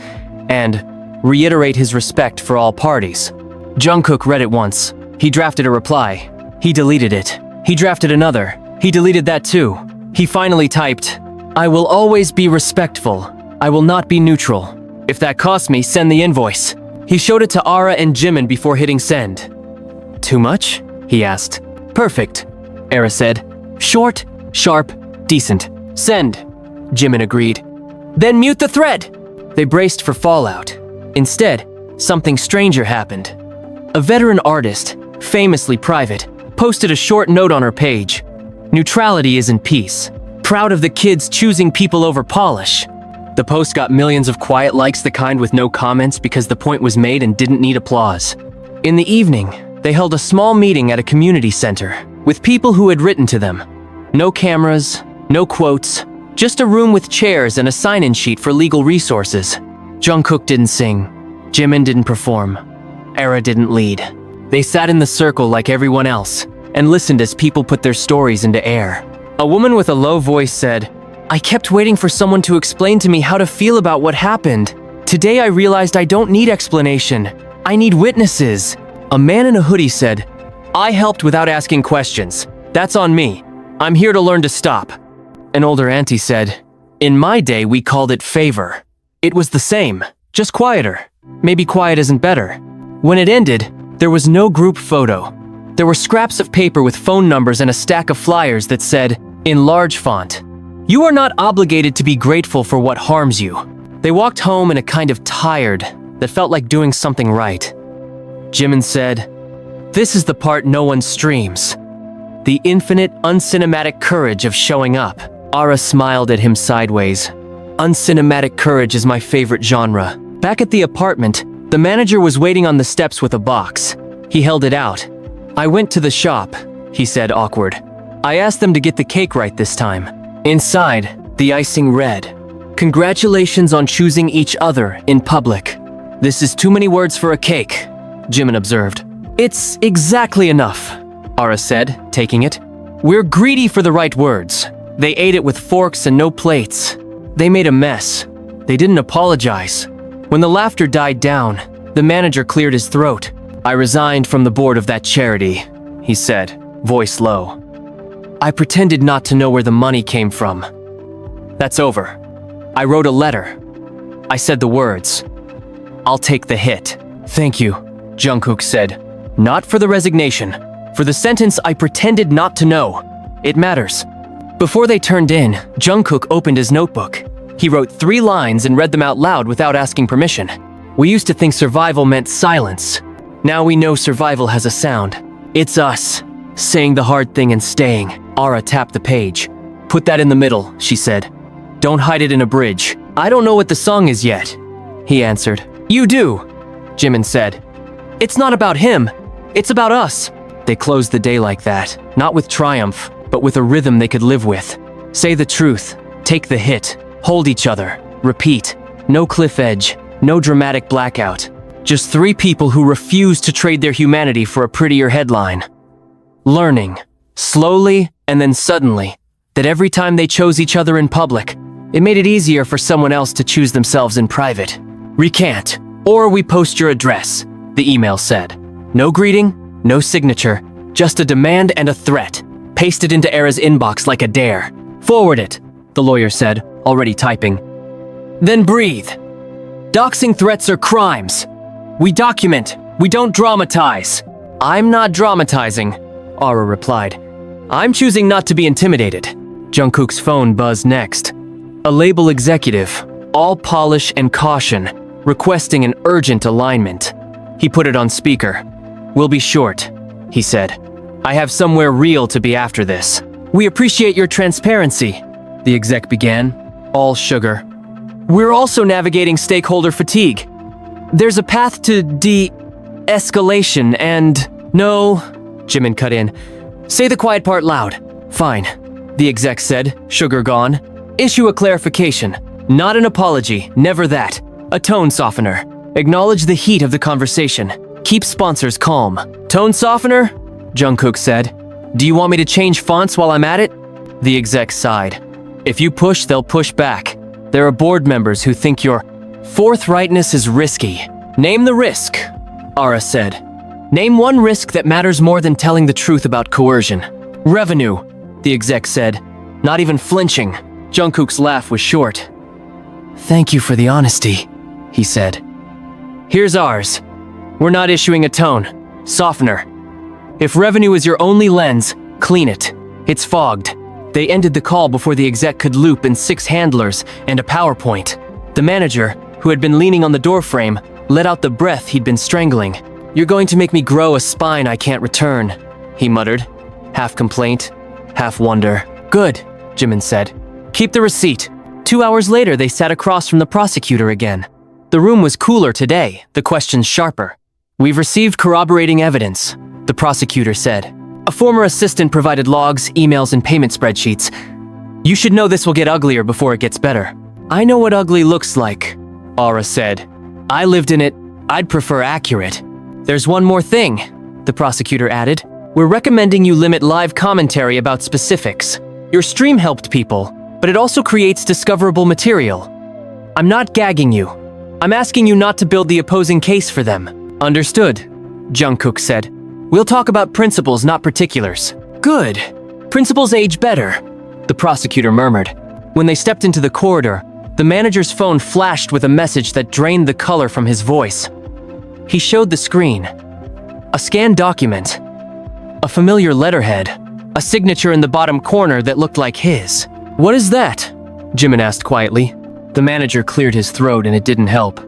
and reiterate his respect for all parties. Jungkook read it once. He drafted a reply. He deleted it. He drafted another. He deleted that too. He finally typed, "I will always be respectful. I will not be neutral. If that costs me, send the invoice." He showed it to Ara and Jimin before hitting send. "Too much?" he asked. "Perfect," Ara said. "Short, sharp, decent. Send," Jimin agreed. "Then mute the thread." They braced for fallout. Instead, something stranger happened. A veteran artist, famously private, posted a short note on her page. Neutrality isn't peace. Proud of the kids choosing people over polish. The post got millions of quiet likes, the kind with no comments because the point was made and didn't need applause. In the evening, they held a small meeting at a community center with people who had written to them. No cameras, no quotes, just a room with chairs and a sign-in sheet for legal resources. Jungkook didn't sing. Jimin didn't perform. Era didn't lead. They sat in the circle like everyone else and listened as people put their stories into air. A woman with a low voice said, "I kept waiting for someone to explain to me how to feel about what happened. Today I realized I don't need explanation. I need witnesses." A man in a hoodie said, "I helped without asking questions. That's on me. I'm here to learn to stop." An older auntie said, "In my day we called it favor. It was the same, just quieter. Maybe quiet isn't better." When it ended, there was no group photo. There were scraps of paper with phone numbers and a stack of flyers that said, in large font, "You are not obligated to be grateful for what harms you." They walked home in a kind of tired that felt like doing something right. Jimin said, "This is the part no one streams. The infinite, uncinematic courage of showing up." Ara smiled at him sideways. Uncinematic courage is my favorite genre. Back at the apartment, the manager was waiting on the steps with a box. He held it out. "I went to the shop," he said, awkward. "I asked them to get the cake right this time." Inside, the icing read, "Congratulations on choosing each other in public." "This is too many words for a cake," Jimin observed. "It's exactly enough," Ara said, taking it. "We're greedy for the right words." They ate it with forks and no plates. They made a mess. They didn't apologize. When the laughter died down, the manager cleared his throat. "I resigned from the board of that charity," he said, voice low. "I pretended not to know where the money came from. That's over. I wrote a letter. I said the words. I'll take the hit." "Thank you," Jungkook said. "Not for the resignation. For the sentence I pretended not to know. It matters." Before they turned in, Jungkook opened his notebook. He wrote 3 lines and read them out loud without asking permission. "We used to think survival meant silence. Now we know survival has a sound. It's us, saying the hard thing and staying." Ara tapped the page. "Put that in the middle," she said. "Don't hide it in a bridge." "I don't know what the song is yet," he answered. "You do," Jimin said. "It's not about him. It's about us." They closed the day like that, not with triumph, but with a rhythm they could live with. Say the truth, take the hit, hold each other, repeat. No cliff edge, no dramatic blackout. Just 3 people who refuse to trade their humanity for a prettier headline. Learning, slowly and then suddenly, that every time they chose each other in public, it made it easier for someone else to choose themselves in private. "Recant, or we post your address," the email said. No greeting, no signature, just a demand and a threat, pasted into Era's inbox like a dare. "Forward it," the lawyer said, already typing. "Then breathe. Doxing threats are crimes. We document, we don't dramatize." "I'm not dramatizing," Ara replied. "I'm choosing not to be intimidated." Jungkook's phone buzzed next. A label executive, all polish and caution, requesting an urgent alignment. He put it on speaker. "We'll be short," he said. "I have somewhere real to be after this." "We appreciate your transparency," the exec began, all sugar. "We're also navigating stakeholder fatigue. There's a path to de-escalation and—" "No," Jimin cut in. "Say the quiet part loud." "Fine," the exec said, sugar gone. "Issue a clarification. Not an apology, never that. A tone softener. Acknowledge the heat of the conversation. Keep sponsors calm." "Tone softener?" Jungkook said. "Do you want me to change fonts while I'm at it?" The exec sighed. "If you push, they'll push back. There are board members who think your forthrightness is risky." "Name the risk," Ara said. "Name one risk that matters more than telling the truth about coercion." "Revenue," the exec said, not even flinching. Jungkook's laugh was short. "Thank you for the honesty," he said. "Here's ours. We're not issuing a tone. Softener. If revenue is your only lens, clean it. It's fogged." They ended the call before the exec could loop in 6 handlers and a PowerPoint. The manager, who had been leaning on the doorframe, let out the breath he'd been strangling. You're going to make me grow a spine I can't return, he muttered, half complaint, half wonder. Good, Jimin said. Keep the receipt. 2 hours later, they sat across from the prosecutor again. The room was cooler today, the questions sharper. We've received corroborating evidence, the prosecutor said. A former assistant provided logs, emails, and payment spreadsheets. You should know this will get uglier before it gets better. I know what ugly looks like, Aura said. I lived in it. I'd prefer accurate. There's one more thing, the prosecutor added. We're recommending you limit live commentary about specifics. Your stream helped people, but it also creates discoverable material. I'm not gagging you. I'm asking you not to build the opposing case for them. Understood, Jungkook said. We'll talk about principles, not particulars. Good. Principles age better, the prosecutor murmured. When they stepped into the corridor, the manager's phone flashed with a message that drained the color from his voice. He showed the screen. A scanned document. A familiar letterhead. A signature in the bottom corner that looked like his. What is that? Jimin asked quietly. The manager cleared his throat and it didn't help.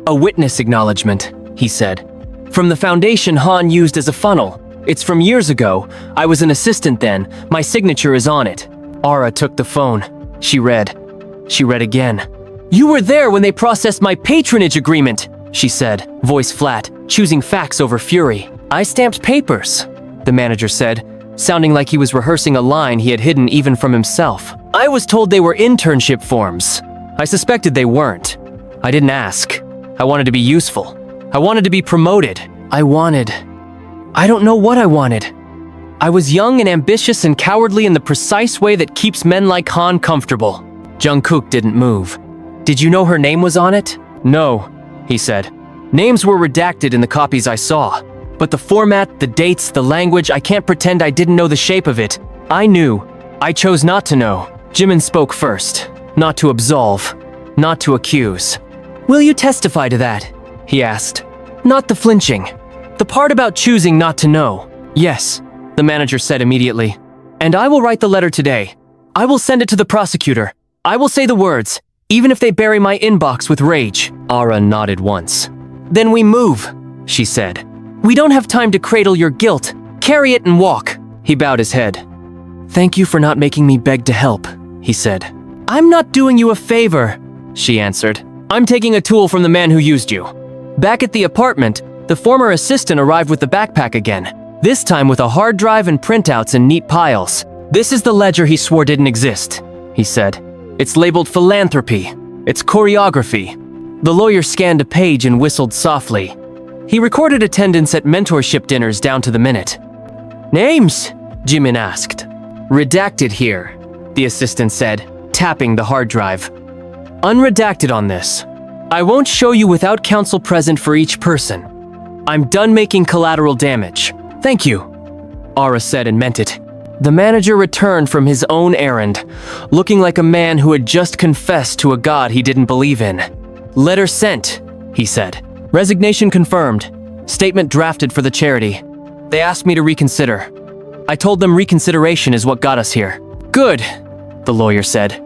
A witness acknowledgement, he said. From the foundation Han used as a funnel. It's from years ago. I was an assistant then. My signature is on it. Aura took the phone. She read. She read again. You were there when they processed my patronage agreement, she said, voice flat, choosing facts over fury. I stamped papers, the manager said, sounding like he was rehearsing a line he had hidden even from himself. I was told they were internship forms. I suspected they weren't. I didn't ask. I wanted to be useful. I wanted to be promoted. I don't know what I wanted. I was young and ambitious and cowardly in the precise way that keeps men like Han comfortable. Jungkook didn't move. Did you know her name was on it? No, he said. Names were redacted in the copies I saw. But the format, the dates, the language, I can't pretend I didn't know the shape of it. I knew. I chose not to know. Jimin spoke first. Not to absolve. Not to accuse. Will you testify to that? He asked. Not the flinching. The part about choosing not to know. Yes, the manager said immediately. And I will write the letter today. I will send it to the prosecutor. I will say the words, even if they bury my inbox with rage. Aura nodded once. Then we move, she said. We don't have time to cradle your guilt. Carry it and walk. He bowed his head. Thank you for not making me beg to help, he said. I'm not doing you a favor, she answered. I'm taking a tool from the man who used you. Back at the apartment, the former assistant arrived with the backpack again, this time with a hard drive and printouts in neat piles. This is the ledger he swore didn't exist, he said. It's labeled philanthropy. It's choreography. The lawyer scanned a page and whistled softly. He recorded attendance at mentorship dinners down to the minute. Names? Jimin asked. Redacted here, the assistant said, tapping the hard drive. Unredacted on this. I won't show you without counsel present for each person. I'm done making collateral damage. Thank you, Aura said and meant it. The manager returned from his own errand, looking like a man who had just confessed to a god he didn't believe in. Letter sent, he said. Resignation confirmed. Statement drafted for the charity. They asked me to reconsider. I told them reconsideration is what got us here. Good, the lawyer said.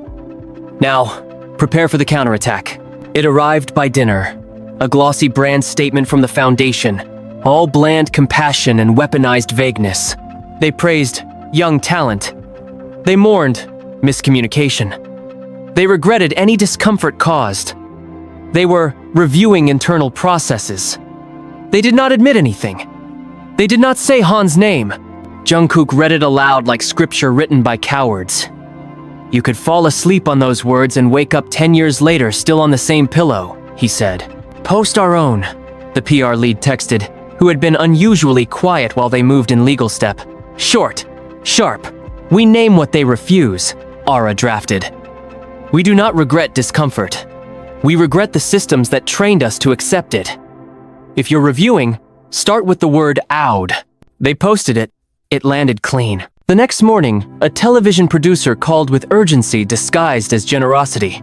Now, prepare for the counterattack. It arrived by dinner. A glossy brand statement from the foundation. All bland compassion and weaponized vagueness. They praised young talent. They mourned miscommunication. They regretted any discomfort caused. They were reviewing internal processes. They did not admit anything. They did not say Han's name. Jungkook read it aloud like scripture written by cowards. You could fall asleep on those words and wake up 10 years later still on the same pillow, he said. Post our own, the PR lead texted, who had been unusually quiet while they moved in legal step. Short, sharp. We name what they refuse, Aura drafted. We do not regret discomfort. We regret the systems that trained us to accept it. If you're reviewing, start with the word "oud." They posted it. It landed clean. The next morning, a television producer called with urgency disguised as generosity.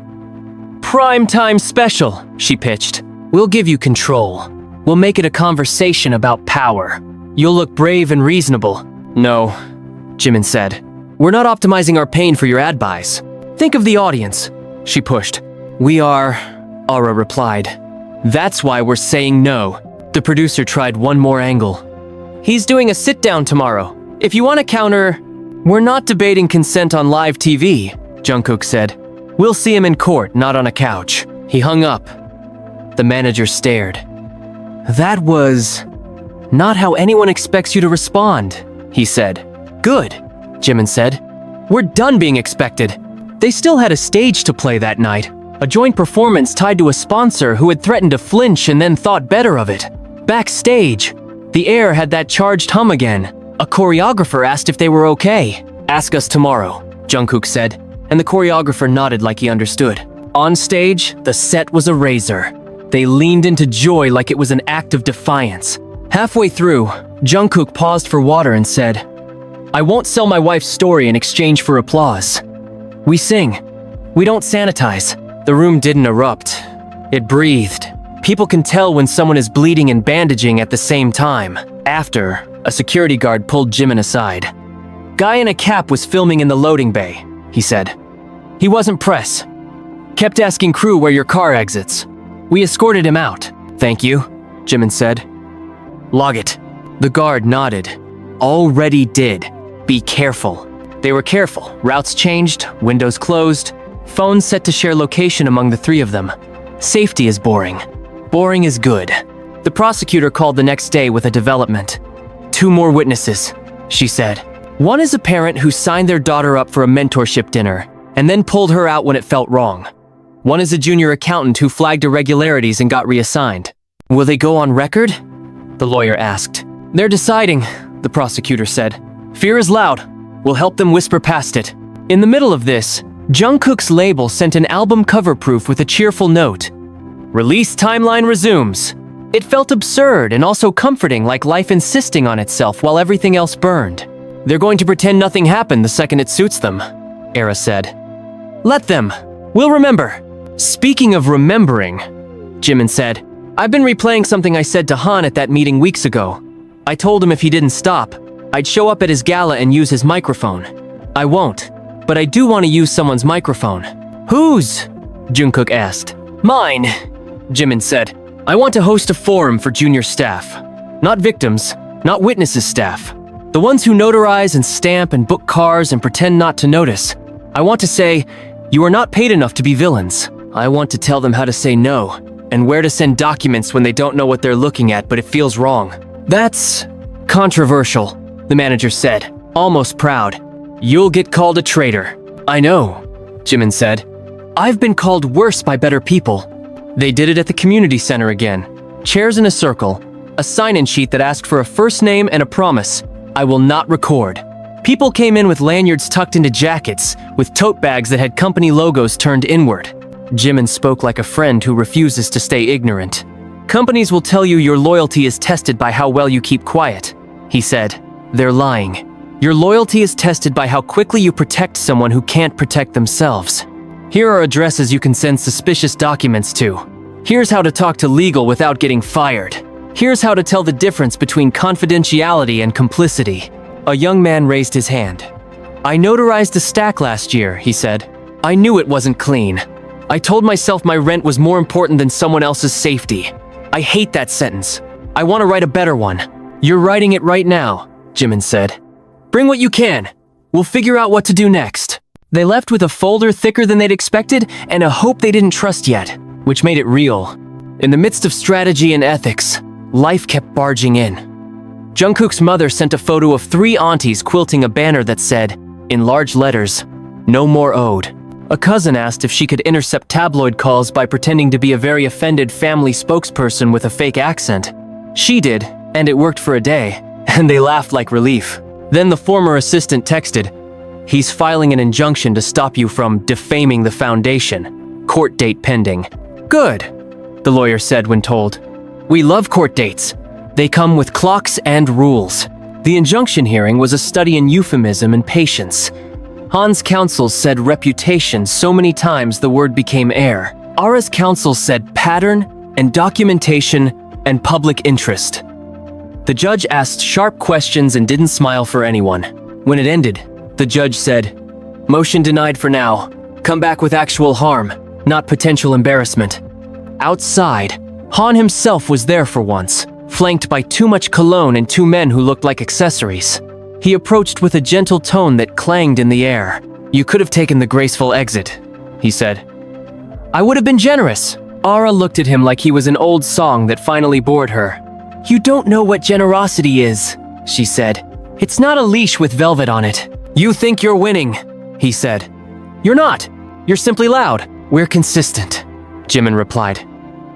Prime time special, she pitched. We'll give you control. We'll make it a conversation about power. You'll look brave and reasonable. No, Jimin said. We're not optimizing our pain for your ad buys. Think of the audience, she pushed. We are, Aura replied. That's why we're saying no. The producer tried one more angle. He's doing a sit-down tomorrow. If you want to counter... We're not debating consent on live TV, Jungkook said. We'll see him in court, not on a couch. He hung up. The manager stared. That was... not how anyone expects you to respond, he said. Good, Jimin said. We're done being expected. They still had a stage to play that night. A joint performance tied to a sponsor who had threatened to flinch and then thought better of it. Backstage, the air had that charged hum again. A choreographer asked if they were okay. Ask us tomorrow, Jungkook said, and the choreographer nodded like he understood. On stage, the set was a razor. They leaned into joy like it was an act of defiance. Halfway through, Jungkook paused for water and said, I won't sell my wife's story in exchange for applause. We sing. We don't sanitize. The room didn't erupt. It breathed. People can tell when someone is bleeding and bandaging at the same time. After, a security guard pulled Jimin aside. Guy in a cap was filming in the loading bay, he said. He wasn't press. Kept asking crew where your car exits. We escorted him out. Thank you, Jimin said. Log it. The guard nodded. Already did. Be careful. They were careful. Routes changed, windows closed, phones set to share location among the three of them. Safety is boring. Boring is good. The prosecutor called the next day with a development. 2 more witnesses, she said. One is a parent who signed their daughter up for a mentorship dinner and then pulled her out when it felt wrong. One is a junior accountant who flagged irregularities and got reassigned. Will they go on record? The lawyer asked. They're deciding, the prosecutor said. Fear is loud. We'll help them whisper past it. In the middle of this, Jungkook's label sent an album cover proof with a cheerful note. Release timeline resumes. It felt absurd and also comforting, like life insisting on itself while everything else burned. They're going to pretend nothing happened the second it suits them, Era said. Let them. We'll remember. Speaking of remembering, Jimin said, I've been replaying something I said to Han at that meeting weeks ago. I told him if he didn't stop, I'd show up at his gala and use his microphone. I won't, but I do want to use someone's microphone. Whose? Jungkook asked. Mine, Jimin said. I want to host a forum for junior staff. Not victims, not witnesses staff. The ones who notarize and stamp and book cars and pretend not to notice. I want to say, you are not paid enough to be villains. I want to tell them how to say no, and where to send documents when they don't know what they're looking at but it feels wrong. That's controversial, the manager said, almost proud. You'll get called a traitor. I know, Jimin said. I've been called worse by better people. They did it at the community center again. Chairs in a circle, a sign-in sheet that asked for a first name and a promise. I will not record. People came in with lanyards tucked into jackets, with tote bags that had company logos turned inward. Jimin spoke like a friend who refuses to stay ignorant. Companies will tell you your loyalty is tested by how well you keep quiet, he said. They're lying. Your loyalty is tested by how quickly you protect someone who can't protect themselves. Here are addresses you can send suspicious documents to. Here's how to talk to legal without getting fired. Here's how to tell the difference between confidentiality and complicity. A young man raised his hand. I notarized a stack last year, he said. I knew it wasn't clean. I told myself my rent was more important than someone else's safety. I hate that sentence. I want to write a better one. You're writing it right now, Jimin said. Bring what you can. We'll figure out what to do next. They left with a folder thicker than they'd expected and a hope they didn't trust yet, which made it real. In the midst of strategy and ethics, life kept barging in. Jungkook's mother sent a photo of 3 aunties quilting a banner that said, in large letters, "No more owed." A cousin asked if she could intercept tabloid calls by pretending to be a very offended family spokesperson with a fake accent. She did, and it worked for a day, and they laughed like relief. Then the former assistant texted, "He's filing an injunction to stop you from defaming the foundation. Court date pending." Good, the lawyer said when told. We love court dates. They come with clocks and rules. The injunction hearing was a study in euphemism and patience. Han's counsel said reputation so many times the word became air. Ara's counsel said pattern and documentation and public interest. The judge asked sharp questions and didn't smile for anyone. When it ended, the judge said, "Motion denied for now. Come back with actual harm, not potential embarrassment." Outside, Han himself was there for once, flanked by too much cologne and two men who looked like accessories. He approached with a gentle tone that clanged in the air. "You could have taken the graceful exit," he said. "I would have been generous." Ara looked at him like he was an old song that finally bored her. "You don't know what generosity is," she said. "It's not a leash with velvet on it." "You think you're winning," he said. "You're not. You're simply loud." "We're consistent," Jimin replied.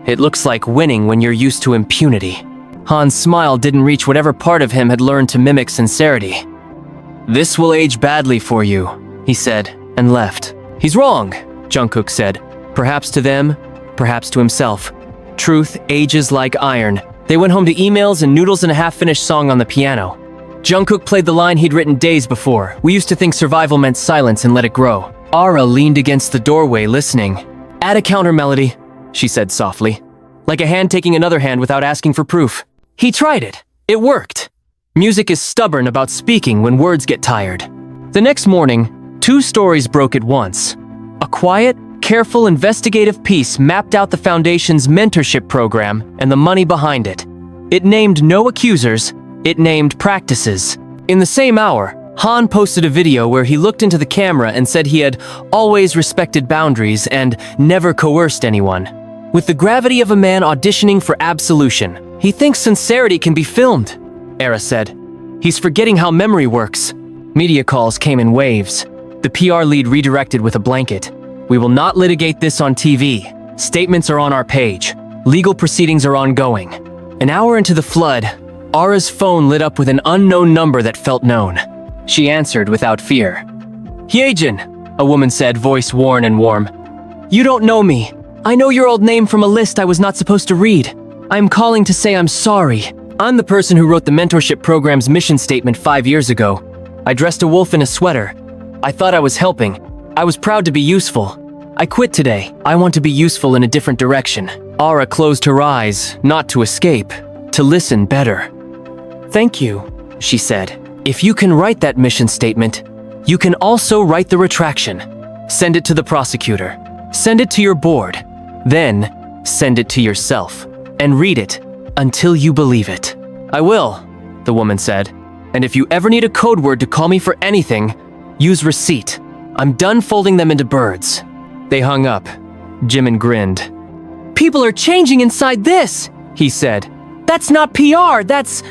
"It looks like winning when you're used to impunity." Han's smile didn't reach whatever part of him had learned to mimic sincerity. "This will age badly for you," he said, and left. "He's wrong," Jungkook said. Perhaps to them, perhaps to himself. Truth ages like iron. They went home to emails and noodles and a half-finished song on the piano. Jungkook played the line he'd written days before. "We used to think survival meant silence and let it grow." Ara leaned against the doorway, listening. "Add a counter melody," she said softly. Like a hand taking another hand without asking for proof. He tried it. It worked. Music is stubborn about speaking when words get tired. The next morning, two stories broke at once. A quiet, careful, investigative piece mapped out the Foundation's mentorship program and the money behind it. It named no accusers, it named practices. In the same hour, Han posted a video where he looked into the camera and said he had always respected boundaries and never coerced anyone. With the gravity of a man auditioning for absolution, he thinks sincerity can be filmed, Era said. He's forgetting how memory works. Media calls came in waves. The PR lead redirected with a blanket. "We will not litigate this on TV. Statements are on our page. Legal proceedings are ongoing." An hour into the flood, Ara's phone lit up with an unknown number that felt known. She answered without fear. "Hyejin," a woman said, voice worn and warm. "You don't know me. I know your old name from a list I was not supposed to read. I'm calling to say I'm sorry. I'm the person who wrote the mentorship program's mission statement 5 years ago. I dressed a wolf in a sweater. I thought I was helping. I was proud to be useful. I quit today. I want to be useful in a different direction." Ara closed her eyes, not to escape, to listen better. "Thank you," she said. "If you can write that mission statement, you can also write the retraction. Send it to the prosecutor. Send it to your board. Then, send it to yourself. And read it until you believe it." "I will," the woman said. "And if you ever need a code word to call me for anything, use receipt. I'm done folding them into birds." They hung up. Jimin grinned. "People are changing inside this," he said. "That's not PR, that's,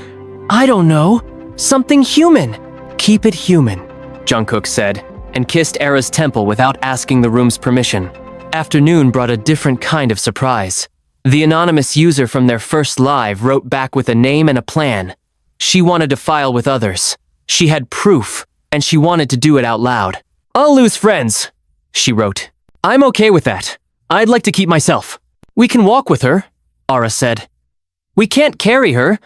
I don't know, something human." "Keep it human," Jungkook said, and kissed Era's temple without asking the room's permission. Afternoon brought a different kind of surprise. The anonymous user from their first live wrote back with a name and a plan. She wanted to file with others. She had proof, and she wanted to do it out loud. "I'll lose friends," she wrote. "I'm okay with that. I'd like to keep myself." "We can walk with her," Ara said. "We can't carry her,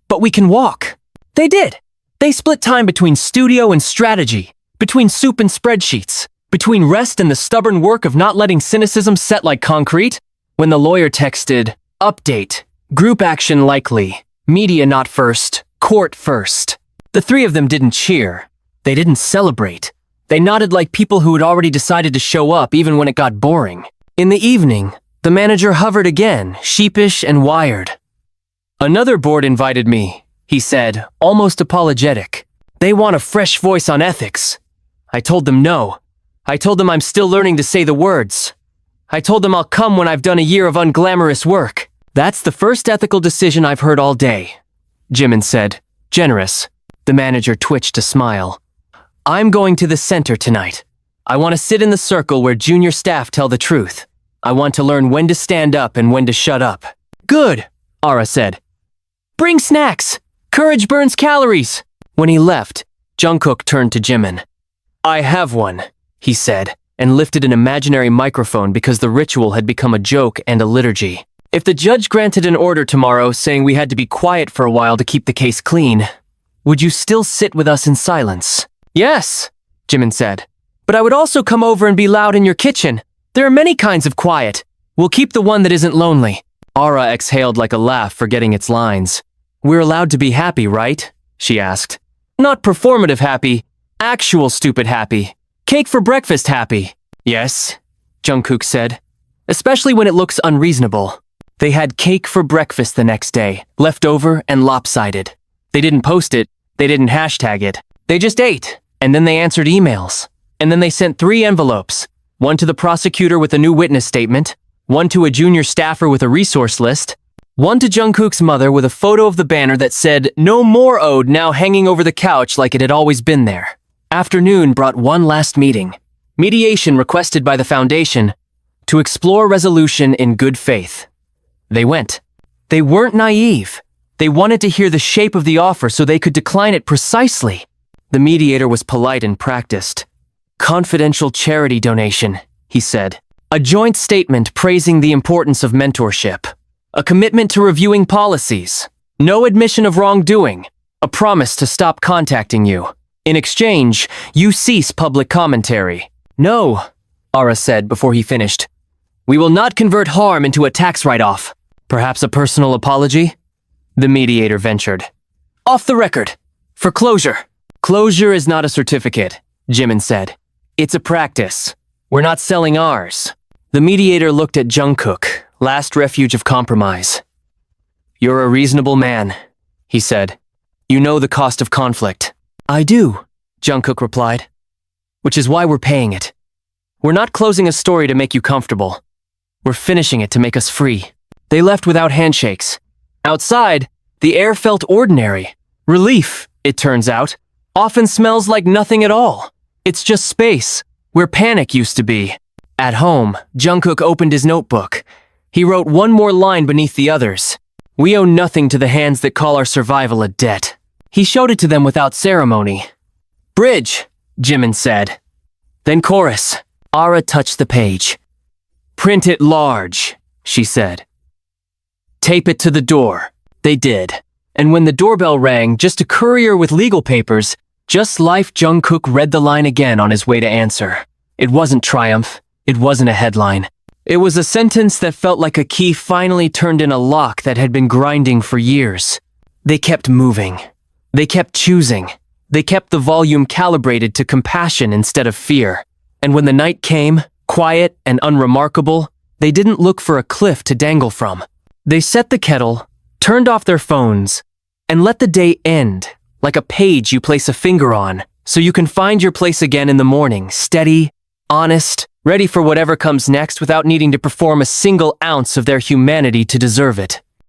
but we can walk." They did. They split time between studio and strategy, between soup and spreadsheets, between rest and the stubborn work of not letting cynicism set like concrete. When the lawyer texted, "Update, group action likely, media not first, court first," the three of them didn't cheer. They didn't celebrate. They nodded like people who had already decided to show up even when it got boring. In the evening, the manager hovered again, sheepish and wired. "Another board invited me," he said, almost apologetic. "They want a fresh voice on ethics." I told them no. I told them I'm still learning to say the words. I told them I'll come when I've done a year of unglamorous work. "That's the first ethical decision I've heard all day," Jimin said, generous. The manager twitched a smile. "I'm going to the center tonight. I want to sit in the circle where junior staff tell the truth. I want to learn when to stand up and when to shut up." "Good," Ara said. "Bring snacks. Courage burns calories." When he left, Jungkook turned to Jimin. "I have one," he said, and lifted an imaginary microphone because the ritual had become a joke and a liturgy. "If the judge granted an order tomorrow saying we had to be quiet for a while to keep the case clean, would you still sit with us in silence?" "Yes," Jimin said. "But I would also come over and be loud in your kitchen. There are many kinds of quiet. We'll keep the one that isn't lonely." Ara exhaled like a laugh, forgetting its lines. "We're allowed to be happy, right?" she asked. "Not performative happy, actual stupid happy. Cake for breakfast happy." "Yes," Jungkook said. "Especially when it looks unreasonable." They had cake for breakfast the next day, leftover and lopsided. They didn't post it, they didn't hashtag it. They just ate, and then they answered emails. And then they sent 3 envelopes, one to the prosecutor with a new witness statement, one to a junior staffer with a resource list, one to Jungkook's mother with a photo of the banner that said, "No more ode," now hanging over the couch like it had always been there. Afternoon brought one last meeting. Mediation requested by the foundation to explore resolution in good faith. They went. They weren't naive. They wanted to hear the shape of the offer so they could decline it precisely. The mediator was polite and practiced. "Confidential charity donation," he said. "A joint statement praising the importance of mentorship. A commitment to reviewing policies. No admission of wrongdoing. A promise to stop contacting you. In exchange, you cease public commentary." "No," Ara said before he finished. "We will not convert harm into a tax write-off." "Perhaps a personal apology?" the mediator ventured. "Off the record. For closure." "Closure is not a certificate," Jimin said. "It's a practice. We're not selling ours." The mediator looked at Jungkook, last refuge of compromise. "You're a reasonable man," he said. "You know the cost of conflict." "I do," Jungkook replied. "Which is why we're paying it. We're not closing a story to make you comfortable. We're finishing it to make us free." They left without handshakes. Outside, the air felt ordinary. Relief, it turns out, often smells like nothing at all. It's just space, where panic used to be. At home, Jungkook opened his notebook. He wrote one more line beneath the others. "We owe nothing to the hands that call our survival a debt." He showed it to them without ceremony. "Bridge," Jimin said. Then chorus. Ara touched the page. "Print it large," she said. "Tape it to the door." They did. And when the doorbell rang, just a courier with legal papers, just life, Jungkook read the line again on his way to answer. It wasn't triumph. It wasn't a headline. It was a sentence that felt like a key finally turned in a lock that had been grinding for years. They kept moving. They kept choosing. They kept the volume calibrated to compassion instead of fear. And when the night came, quiet and unremarkable, they didn't look for a cliff to dangle from. They set the kettle, turned off their phones, and let the day end, like a page you place a finger on, so you can find your place again in the morning, steady, honest, ready for whatever comes next without needing to perform a single ounce of their humanity to deserve it.